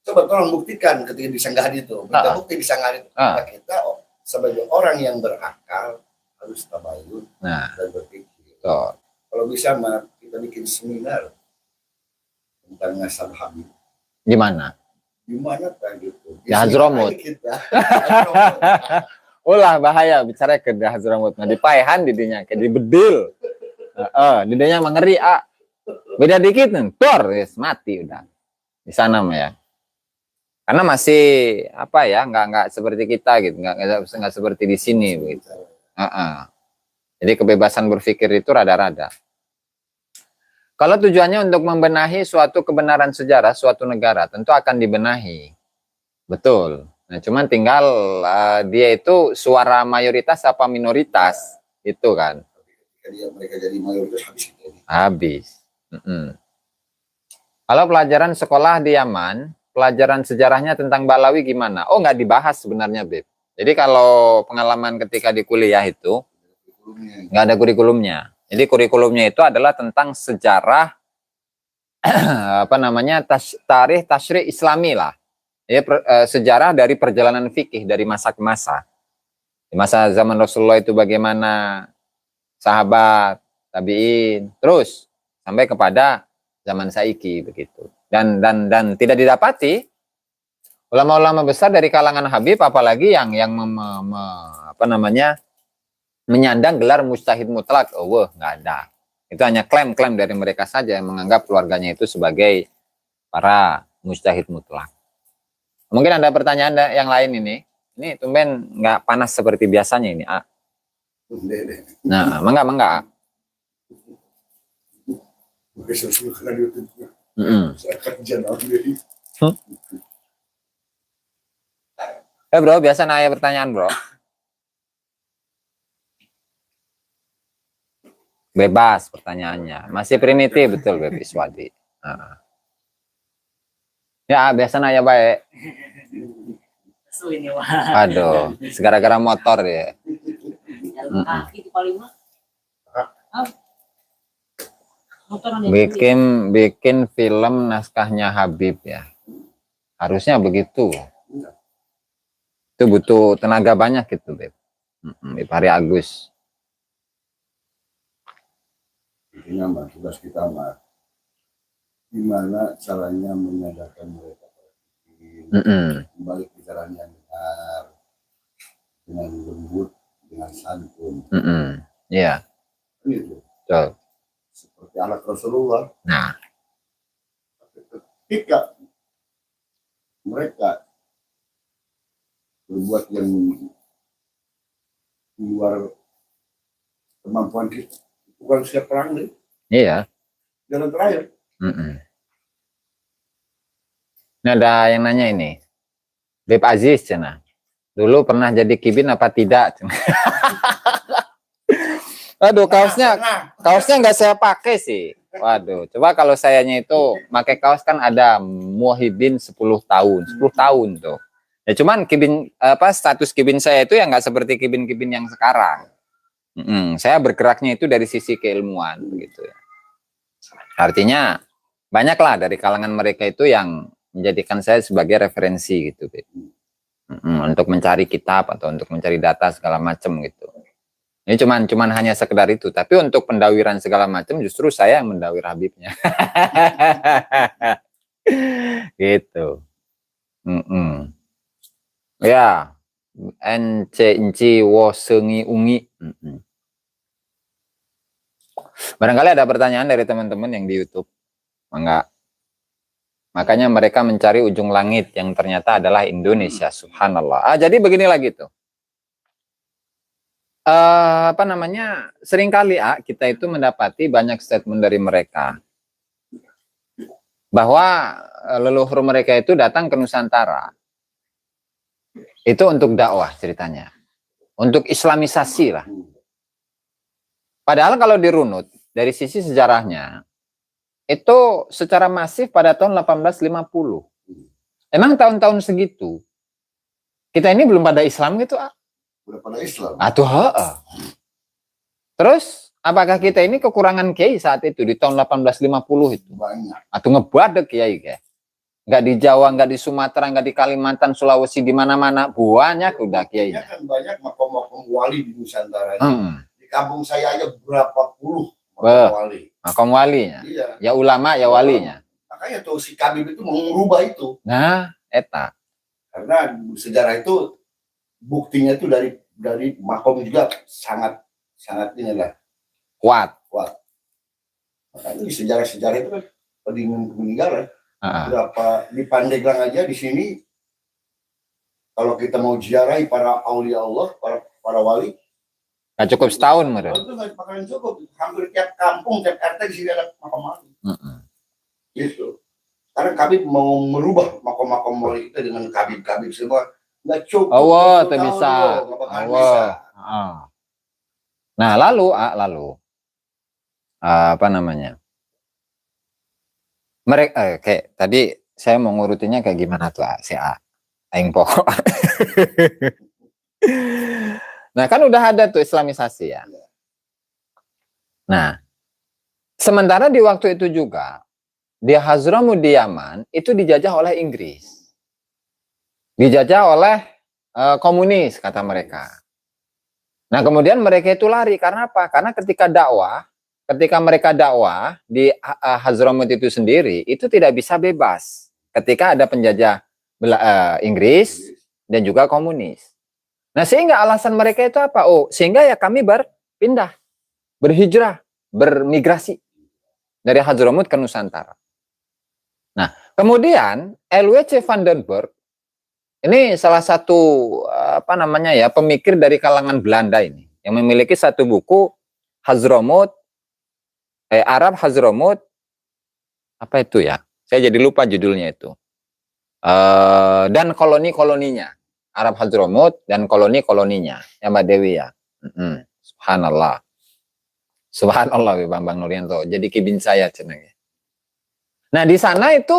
coba tolong buktikan ketika di sanggahan itu, kita bukti di sanggahan itu. Nah, kita sebagai orang yang berakal harus tabayun dan berpikir. Kalau bisa kita bikin seminar tentang nasab Habib. Gimana kan gitu? Di Hadramut. Ulah bahaya bicara ke Hadramut. Nah, di Paihan didinya kayak di Bedil. Didinya mengeri beda dikit nih, mati udah di sana mah ya. Karena masih apa ya, nggak seperti kita gitu, nggak seperti di sini begitu. Jadi kebebasan berpikir itu rada-rada. Kalau tujuannya untuk membenahi suatu kebenaran sejarah suatu negara, tentu akan dibenahi, betul. Nah, cuman tinggal dia itu suara mayoritas apa minoritas itu kan. Mereka jadi mayoritas habis. Kalau pelajaran sekolah di Yaman, pelajaran sejarahnya tentang Balawi gimana? Oh, nggak dibahas sebenarnya, Beb. Jadi kalau pengalaman ketika di kuliah itu, nggak ada kurikulumnya. Jadi kurikulumnya itu adalah tentang sejarah, apa namanya, tarikh tasyri' Islami lah. Jadi sejarah dari perjalanan fikih dari masa ke masa. Di masa zaman Rasulullah itu bagaimana sahabat, tabi'in, terus sampai kepada zaman saiki begitu. Dan tidak didapati ulama-ulama besar dari kalangan Habib, apalagi yang apa namanya menyandang gelar mujtahid mutlak. Nggak ada. Itu hanya klaim-klaim dari mereka saja yang menganggap keluarganya itu sebagai para mujtahid mutlak. Mungkin ada pertanyaan yang lain ini. Ini tumben nggak panas seperti biasanya ini. Nah, mangga. Bro, biasa nanya pertanyaan, bro. Bebas pertanyaannya. Masih primitif, betul, Beb Iswadi. Ya, biasa nanya baik. Aduh, segara-gara motor ya. Bikin film naskahnya Habib ya. Harusnya begitu. Itu butuh tenaga banyak gitu, Beb. Beb Hari Agus. Intinya tugas kita gimana caranya menyadarkan mereka kembali ke jalan yang benar dengan lembut, dengan santun. Iya. Itu. Betul. Seperti anak Rasulullah. Nah, ketika mereka berbuat yang di luar kemampuan kita, bukan siap perang nih. Iya. Jalan terakhir. Ini ada yang nanya ini. Beb Aziz, cina. Dulu pernah jadi kibin apa tidak? Aduh, kaosnya nggak saya pakai sih. Waduh, coba kalau sayanya itu pakai kaos kan ada Muhyiddin 10 tahun tuh. Ya cuman kibin status kibin saya itu ya nggak seperti kibin-kibin yang sekarang. Saya bergeraknya itu dari sisi keilmuan begitu ya. Artinya banyaklah dari kalangan mereka itu yang menjadikan saya sebagai referensi gitu, untuk mencari kitab atau untuk mencari data segala macam gitu. Ini cuman hanya sekedar itu, tapi untuk pendawiran segala macam justru saya yang mendawir Habibnya. Gitu. Ya, ence inci wo sengi ungi. Barangkali ada pertanyaan dari teman-teman yang di YouTube. Enggak. Makanya mereka mencari ujung langit yang ternyata adalah Indonesia. Subhanallah. Jadi begini lagi tuh. Seringkali kita itu mendapati banyak statement dari mereka bahwa leluhur mereka itu datang ke Nusantara itu untuk dakwah ceritanya, untuk islamisasi lah. Padahal kalau dirunut dari sisi sejarahnya itu secara masif pada tahun 1850. Emang tahun-tahun segitu kita ini belum pada Islam gitu? Udah pada Islam. Terus apakah kita ini kekurangan kiai saat itu di tahun 1850 itu? Banyak. Atau ngebadek kiai kayak? Nggak di Jawa, nggak di Sumatera, nggak di Kalimantan, Sulawesi, di mana-mana banyak udah kiainya. Kan banyak makom-makom wali di Nusantara. Di kampung saya aja berapa puluh makom wali. Makom walinya. Iya. Ya ulama, ya walinya. Makanya tuh si Kabib itu mau merubah itu. Nah, eta. Karena sejarah itu buktinya itu dari makom juga sangat inilah kuat. Makanya di sejarah itu kan peninggalan. Berapa di Pandeglang aja di sini kalau kita mau ziarahi para aulia Allah, para wali, nggak cukup setahun mereka. Itu nggak bakalan cukup. Hampir tiap kampung, tiap RT di sini ada makam wali. Gitu. Karena Kabib mau merubah makom-makom wali itu dengan Kabib semua. Nggak cukup. Itu bisa. Nah lalu mereka kayak tadi saya mau ngurutinya kayak gimana tuh si aing pokok. Nah kan udah ada tuh islamisasi ya. Nah sementara di waktu itu juga di Hadramut di Yaman itu dijajah oleh Inggris, dijajah oleh komunis kata mereka. Nah kemudian mereka itu lari karena apa? Karena ketika mereka dakwah di Hadramut itu sendiri, itu tidak bisa bebas ketika ada penjajah Inggris dan juga komunis. Nah sehingga alasan mereka itu apa? Sehingga ya kami berpindah, berhijrah, bermigrasi dari Hadramut ke Nusantara. Nah kemudian LW.C. van den Berg ini salah satu pemikir dari kalangan Belanda ini yang memiliki satu buku Hadramut Arab Hadramut apa itu ya? Saya jadi lupa judulnya itu. Dan koloni-koloninya. Arab Hadramut dan koloni-koloninya. Ya Mbak Dewi ya. Subhanallah. Subhanallah Bambang Nuryanto. Jadi kibin saya cenah. Nah, di sana itu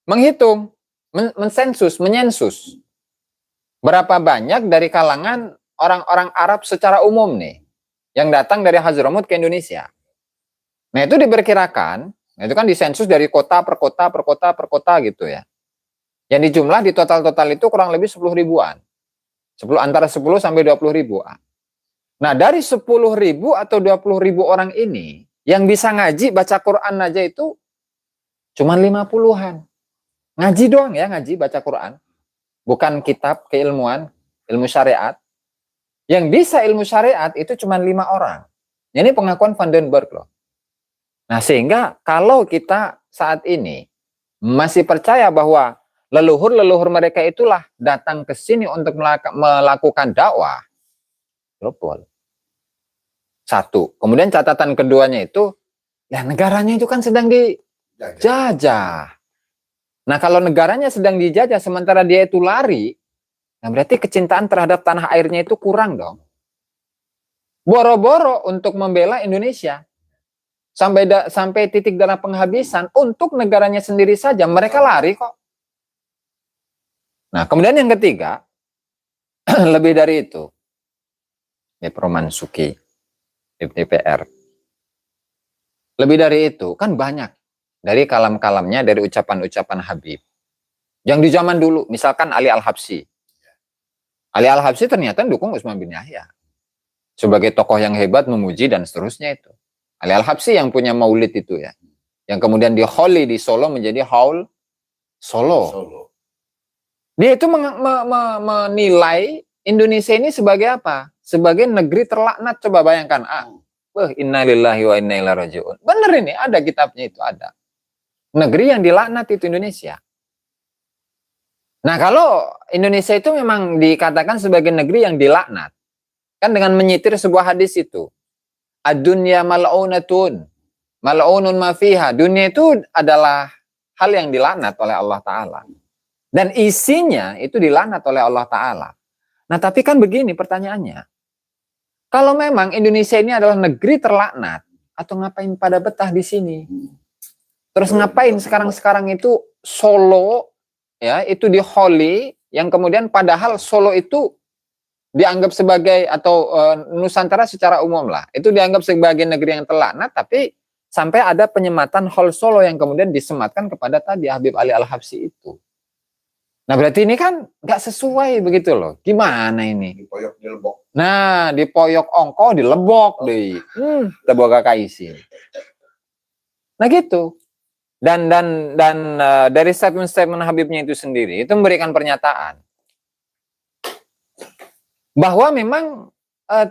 menghitung, menyensus berapa banyak dari kalangan orang-orang Arab secara umum nih yang datang dari Hadramut ke Indonesia. Nah itu diperkirakan, itu kan disensus dari kota per kota gitu ya. Yang dijumlah di total itu kurang lebih 10 ribuan. Antara 10 sampai 20 ribu. Nah dari 10 ribu atau 20 ribu orang ini, yang bisa ngaji, baca Quran aja itu cuma 50-an. Ngaji doang ya, baca Quran. Bukan kitab keilmuan, ilmu syariat. Yang bisa ilmu syariat itu cuma 5 orang. Ini pengakuan van den Berg loh. Nah sehingga kalau kita saat ini masih percaya bahwa leluhur mereka itulah datang ke sini untuk melakukan dakwah, betul. Satu. Kemudian catatan keduanya itu, ya negaranya itu kan sedang dijajah. Nah kalau negaranya sedang dijajah sementara dia itu lari, nah berarti kecintaan terhadap tanah airnya itu kurang dong. Boro-boro untuk membela Indonesia. Sampai titik darah penghabisan untuk negaranya sendiri saja. Mereka lari kok. Nah kemudian yang ketiga, lebih dari itu. Proman Suki, DPR. Lebih dari itu, kan banyak. Dari kalam-kalamnya, dari ucapan-ucapan Habib. Yang di zaman dulu, misalkan Ali Al-Habsyi. Ali Al-Habsyi ternyata dukung Utsman bin Yahya. Sebagai tokoh yang hebat, memuji, dan seterusnya itu. Ali Al-Habsyi yang punya maulid itu ya. Yang kemudian di Holi di Solo menjadi Haul Solo. Dia itu menilai Indonesia ini sebagai apa? Sebagai negeri terlaknat. Coba bayangkan. Wah, innalillahi wa inna ilaihi raji'un. Bener ini, ada kitabnya itu, ada. Negeri yang dilaknat itu Indonesia. Nah, kalau Indonesia itu memang dikatakan sebagai negeri yang dilaknat, kan dengan menyitir sebuah hadis itu. Ad-dunya mal'unatun, mal'unun ma fiha. Dunia itu adalah hal yang dilaknat oleh Allah Ta'ala. Dan isinya itu dilaknat oleh Allah Ta'ala. Nah, tapi kan begini pertanyaannya. Kalau memang Indonesia ini adalah negeri terlaknat, atau ngapain pada betah di sini? Terus ngapain sekarang itu Solo, ya, itu di Holi, yang kemudian padahal Solo itu dianggap sebagai, atau Nusantara secara umum lah, itu dianggap sebagai negeri yang terlaknat, tapi sampai ada penyematan Hol Solo yang kemudian disematkan kepada tadi Habib Ali Al-Habsyi itu. Nah, berarti ini kan nggak sesuai begitu loh. Gimana ini? Dipoyok di Lebok. Nah, di Poyok Ongko, di Lebok deh. Teboga kaisi. Nah gitu. Dan dari statement Habibnya itu sendiri itu memberikan pernyataan bahwa memang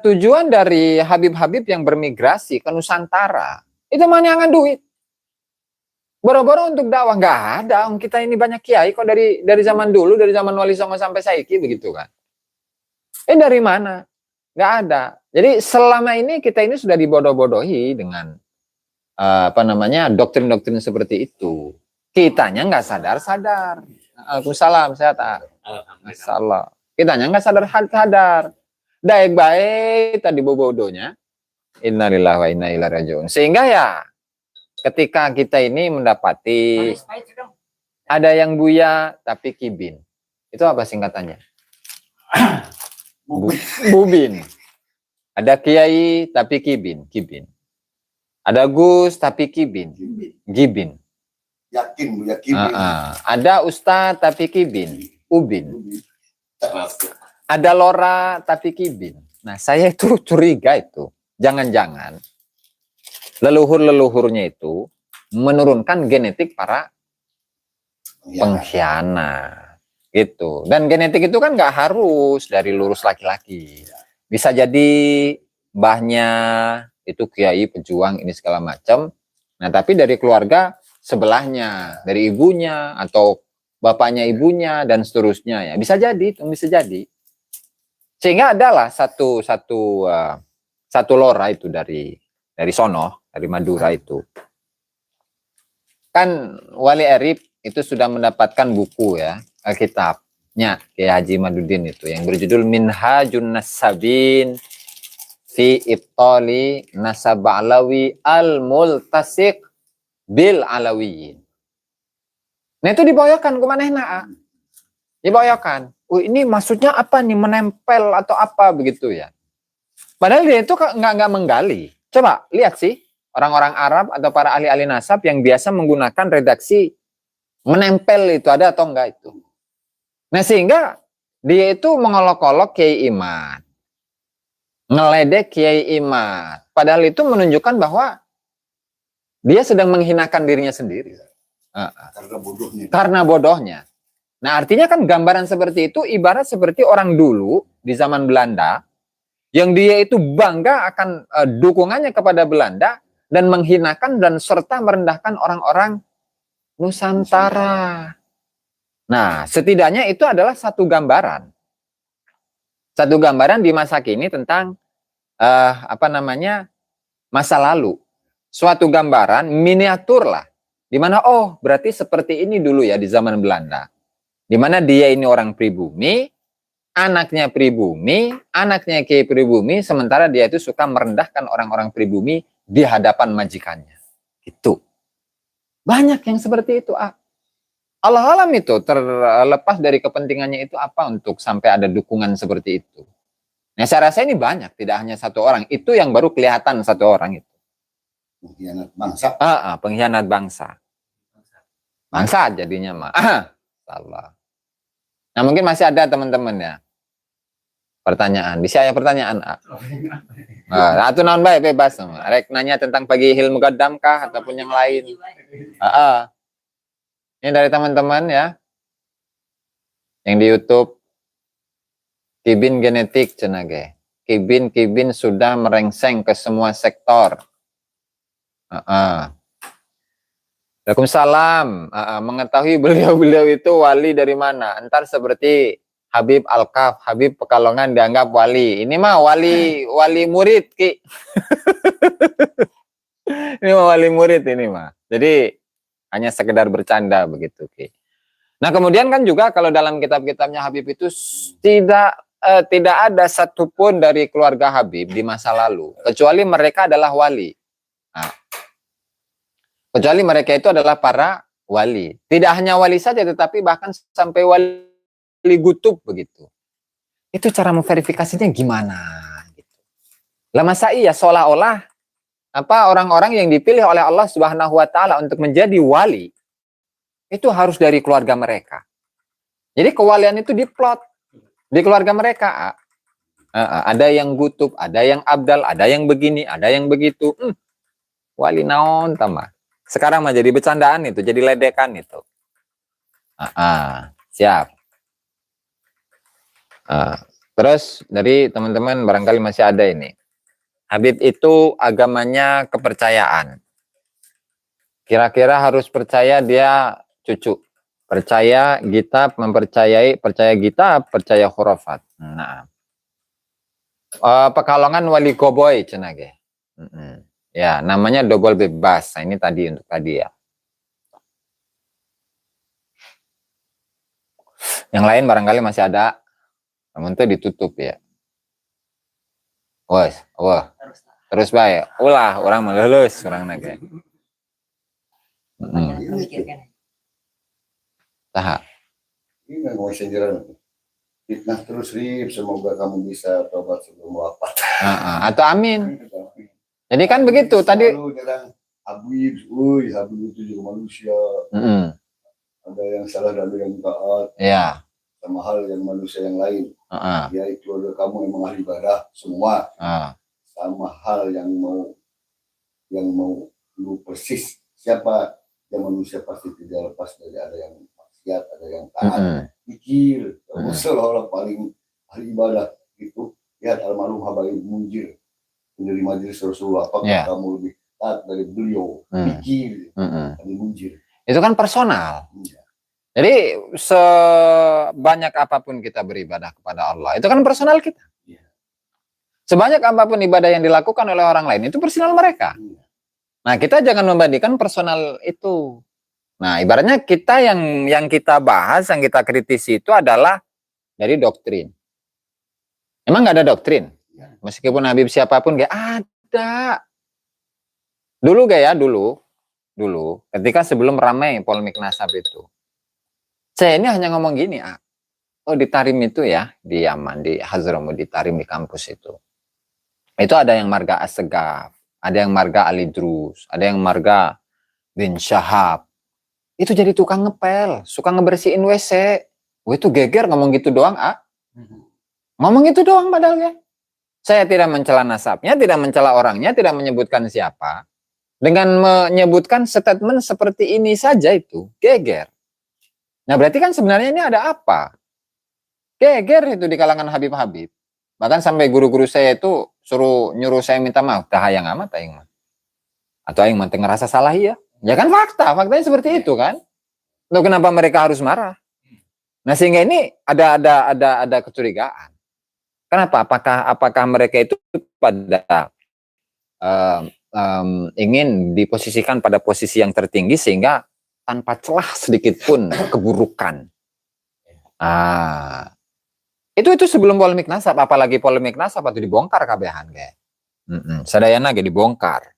tujuan dari Habib-Habib yang bermigrasi ke Nusantara itu menyangan duit. Boro-boro untuk dakwah nggak ada. Kita ini banyak kiai kok dari zaman dulu, dari zaman Wali Songo sampai saiki begitu kan. Dari mana? Nggak ada. Jadi selama ini kita ini sudah dibodoh-bodohi dengan doktrin-doktrin seperti itu. Kitanya nggak sadar-sadar. Waalaikumsalam, sehat. Masalah. Kitanya nggak sadar-sadar. Baik-baik tadi bodohnya. Innalillahi wa inna ilaihi raji'un. Sehingga ya ketika kita ini mendapati ada yang buya tapi kibin. Itu apa singkatannya? Bubin. Ada kiai tapi kibin. Ada Gus tapi kibin. Gibin. Yakin. Ada Ustadz tapi kibin. Ubin. Ada Lora tapi kibin. Nah, saya itu curiga itu. Jangan-jangan leluhur-leluhurnya itu menurunkan genetik para pengkhianat gitu. Dan genetik itu kan nggak harus dari lurus laki-laki, bisa jadi mbahnya itu kiai pejuang ini segala macam. Nah, tapi dari keluarga sebelahnya, dari ibunya atau bapaknya ibunya dan seterusnya, ya bisa jadi, sehingga adalah satu Lora itu dari sono, dari Madura itu. Kan Wali Erip itu sudah mendapatkan buku ya, kitabnya Kiai Haji Madudin itu yang berjudul Minhajun Nasabin fi Ibtali Nasab Alawi Al-Multasiq bil Alawiyin. Nah, itu diboyokkan ke manehna. Diboyokkan. Ini maksudnya apa nih, menempel atau apa begitu ya. Padahal dia itu nggak menggali. Coba lihat sih orang-orang Arab atau para ahli-ahli nasab yang biasa menggunakan redaksi menempel itu ada atau enggak itu. Nah, sehingga dia itu mengolok-olok Kiai Imad, ngeledek Kiai Imad. Padahal itu menunjukkan bahwa dia sedang menghinakan dirinya sendiri. Karena bodohnya. Nah, artinya kan gambaran seperti itu ibarat seperti orang dulu di zaman Belanda yang dia itu bangga akan dukungannya kepada Belanda dan menghinakan dan serta merendahkan orang-orang Nusantara. Nah, setidaknya itu adalah satu gambaran. Satu gambaran di masa kini tentang masa lalu. Suatu gambaran miniatur lah. Di mana berarti seperti ini dulu ya di zaman Belanda. Di mana dia ini orang pribumi, anaknya pribumi, anaknya Kiai pribumi, sementara dia itu suka merendahkan orang-orang pribumi di hadapan majikannya. Itu. Banyak yang seperti itu. Allah alam itu terlepas dari kepentingannya itu apa untuk sampai ada dukungan seperti itu. Nah, saya rasa ini banyak, tidak hanya satu orang. Itu yang baru kelihatan satu orang itu. Pengkhianat bangsa. Pengkhianat bangsa. Bangsa jadinya mah. Salah. Nah, mungkin masih ada teman-teman ya. Pertanyaan. Bisa ya pertanyaan. Atau naon bae bebas. Rek nanya tentang pagi ilmu muqaddam kah ataupun yang lain. Ini dari teman-teman ya. Yang di YouTube Kibin genetik cenage. Kibin sudah merengseng ke semua sektor. Waalaikumsalam. Mengetahui beliau-beliau itu wali dari mana? Entar seperti Habib Al-Kaf, Habib Pekalongan dianggap wali. Ini mah wali murid, Ki. Ini mah wali murid ini mah. Jadi hanya sekedar bercanda begitu, Ki. Nah, kemudian kan juga kalau dalam kitab-kitabnya Habib itu tidak ada satupun dari keluarga Habib di masa lalu kecuali mereka adalah wali. Nah, kecuali mereka itu adalah para wali. Tidak hanya wali saja, tetapi bahkan sampai wali gutub begitu. Itu cara memverifikasinya gimana? Gitu. Lah masa iya seolah-olah orang-orang yang dipilih oleh Allah Subhanahu Wa Taala untuk menjadi wali itu harus dari keluarga mereka. Jadi kewalian itu diplot di keluarga mereka. Ada yang gutub, ada yang abdal, ada yang begini, ada yang begitu. Wali naon tambah. Sekarang mah jadi bercandaan itu, jadi ledekan itu. Siap. Terus dari teman-teman barangkali masih ada ini. Habib itu agamanya kepercayaan. Kira-kira harus percaya dia cucu. Percaya kitab, percaya kitab, percaya khurafat. Nah. Pekalongan wali koboy cenage. Ya, namanya double bebas. Nah, ini tadi untuk tadi ya. Yang lain barangkali masih ada. Namun itu ditutup ya. Wah. Terus baik. Ulah orang melulus orang nage. Taha. Ini nggak mau senjaran. Fitnah terus Rip, semoga kamu bisa tobat sebelum wafat. Atau amin. Jadi kan begitu tadi. Habib itu juga manusia. Ada yang salah dan ada yang taat. Iya. Sama hal yang manusia yang lain. Yaitu ada kamu yang ahli ibadah semua. Sama hal yang mau lu persis. Siapa yang manusia pasti tidak lepas dari ada yang maksiat, ada yang taat. Pikir, kamu seolah-olah paling ahli ibadah gitu. Lihat almarhum Habib Munjir menjadi majelis Rasulullah. Apakah kamu lebih taat dari beliau? Pikir, Habib Munjir. Itu kan personal. Jadi sebanyak apapun kita beribadah kepada Allah, itu kan personal kita. Sebanyak apapun ibadah yang dilakukan oleh orang lain, itu personal mereka. Nah, kita jangan membandingkan personal itu. Nah, ibaratnya kita yang kita bahas, yang kita kritisi itu adalah dari doktrin. Emang nggak ada doktrin? Meskipun Habib siapapun gak ada. Dulu ketika sebelum ramai polemik nasab itu. Saya ini hanya ngomong gini, di Tarim itu ya, di Yaman, di Hazramut, di Tarim, di kampus itu. Itu ada yang marga Assegaf, ada yang marga Ali Drus, ada yang marga bin Syahab. Itu jadi tukang ngepel, suka ngebersihin WC. Itu geger ngomong gitu doang, Ngomong itu doang padahal. Saya tidak mencela nasabnya, tidak mencela orangnya, tidak menyebutkan siapa. Dengan menyebutkan statement seperti ini saja itu, geger. Nah, berarti kan sebenarnya ini ada apa? Geger itu di kalangan Habib-Habib. Bahkan sampai guru-guru saya itu nyuruh saya minta maaf. Dah yang amat aing mah. Atau aing mah ngerasa salah ya. Ya kan faktanya seperti itu kan. Loh, kenapa mereka harus marah? Nah, sehingga ini ada kecurigaan. Kenapa? Apakah mereka itu pada ingin diposisikan pada posisi yang tertinggi sehingga tanpa celah sedikit pun keburukan. Itu sebelum polemik nasab, apalagi polemik nasab atau dibongkar kabehan kayak. Sadayana ge dibongkar.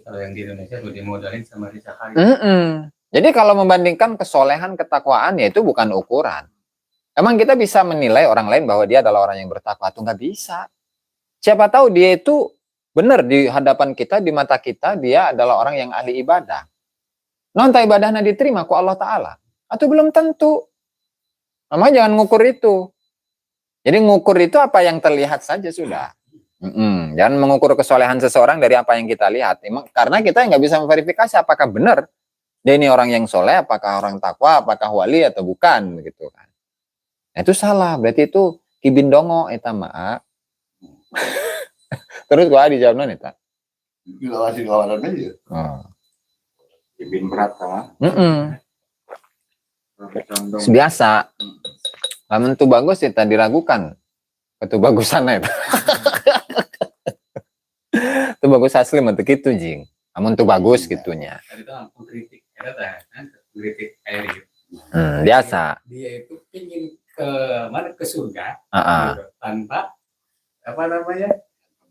Kalau yang di Indonesia udah dimodalin sama Riza Khalid. Jadi kalau membandingkan kesolehan, ketakwaan, ya itu bukan ukuran. Emang kita bisa menilai orang lain bahwa dia adalah orang yang bertakwa? Atau nggak bisa. Siapa tahu dia itu benar di hadapan kita, di mata kita, dia adalah orang yang ahli ibadah. Nonton ibadahnya diterima ku Allah Ta'ala. Atau belum tentu. Namanya jangan ngukur itu. Jadi ngukur itu apa yang terlihat saja sudah. Jangan mengukur kesolehan seseorang dari apa yang kita lihat. Karena kita nggak bisa memverifikasi apakah benar Dia ini orang yang soleh, apakah orang takwa, apakah wali atau bukan, begitu kan? Nah, itu salah, berarti itu kibindongo eta mah. Terus gua dijawabna eta. Masih kawanan aja. Oh. Ibin berat sama. Biasa. Lamun tu bagus eta diragukan. Itu bagusan eta. Itu bagus asli mah kitu jing. Amun tu bagus gitunya. Tadi itu aku kritik, kritik air gitu. Biasa. Dia itu ingin ke mana, ke surga Heeh. tanpa apa namanya,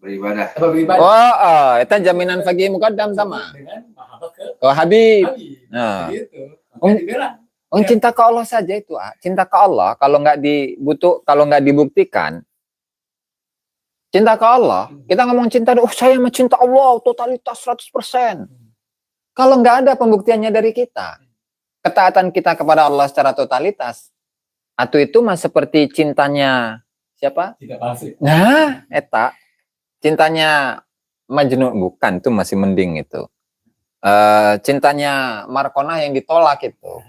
Beribadah. Oh, itu jaminan faqih muqaddam sama. Dengan mahabbah ke Oh, Habib. Habib. Nah. Gitu. Makanya dibilang, Cinta ke Allah saja itu, cinta ke Allah kalau nggak dibuktikan, cinta ke Allah, kita ngomong cinta, saya mah cinta Allah totalitas 100%. Kalau nggak ada pembuktiannya dari kita, ketaatan kita kepada Allah secara totalitas, atau itu mah seperti cintanya siapa? tidak palsu. Nah, eta cintanya Majnun, bukan, itu masih mending itu. Cintanya Markona yang ditolak itu.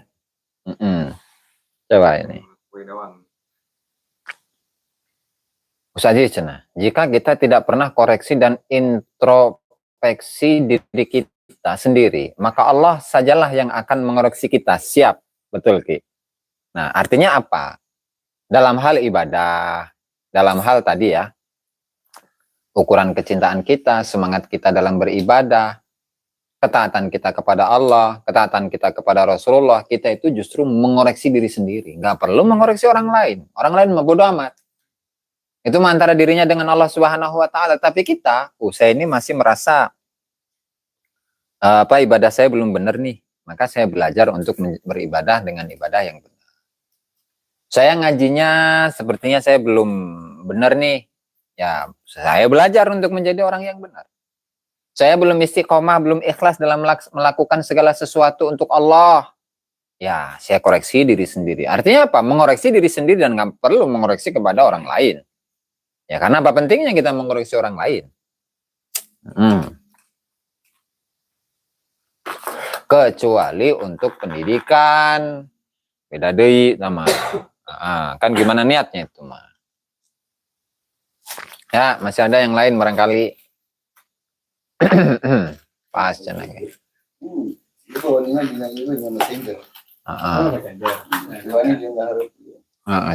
Coba ini. Ustaz Cenah, jika kita tidak pernah koreksi dan introspeksi diri kita sendiri, maka Allah sajalah yang akan mengoreksi kita. Siap, betul Ki. Nah, artinya apa? Dalam hal ibadah, dalam hal tadi ya, ukuran kecintaan kita, semangat kita dalam beribadah, ketaatan kita kepada Allah, ketaatan kita kepada Rasulullah, kita itu justru mengoreksi diri sendiri. Nggak perlu mengoreksi orang lain. Orang lain mah bodo amat. Itu antara dirinya dengan Allah Subhanahu wa taala. Tapi kita, saya ini masih merasa ibadah saya belum benar nih. Maka saya belajar untuk beribadah dengan ibadah yang benar. Saya ngajinya sepertinya saya belum benar nih. Ya, saya belajar untuk menjadi orang yang benar. Saya belum istiqomah, belum ikhlas dalam melakukan segala sesuatu untuk Allah. Ya, saya koreksi diri sendiri. Artinya apa? Mengoreksi diri sendiri dan nggak perlu mengoreksi kepada orang lain. Ya, karena apa pentingnya kita mengoreksi orang lain? Kecuali untuk pendidikan. Beda deui sama. Kan gimana niatnya itu mah. Ya, masih ada yang lain barangkali. Pas cenah ge. Itu orang dengan messenger.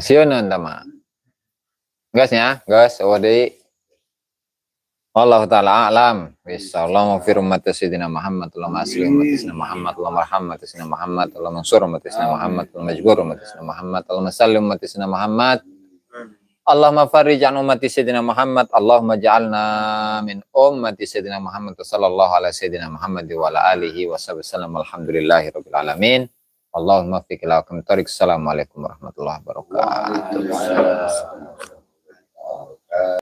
Sieun mah. Gas ya, gas deui. Allah taala alam. Bismillah fi ummati sayyidina Muhammad, Allahumma asli ummati sayyidina Muhammad, Allahumma arham ummati sayyidina Muhammad, Allahumma ansur ummati sayyidina Muhammad, Allahumma ajbur ummati sayyidina Muhammad, Allahumma sallim ummati sayyidina Muhammad. Allahumma farrij an ummati sayyidina Muhammad, Allahumma ja'alna min ummati sayyidina Muhammad sallallahu alaihi sayyidina Muhammad wa ala alihi wa sallam. Alhamdulillahi rabbil alamin. Allahumma fiqh ila aqim tariq. Assalamualaikum warahmatullahi wabarakatuh.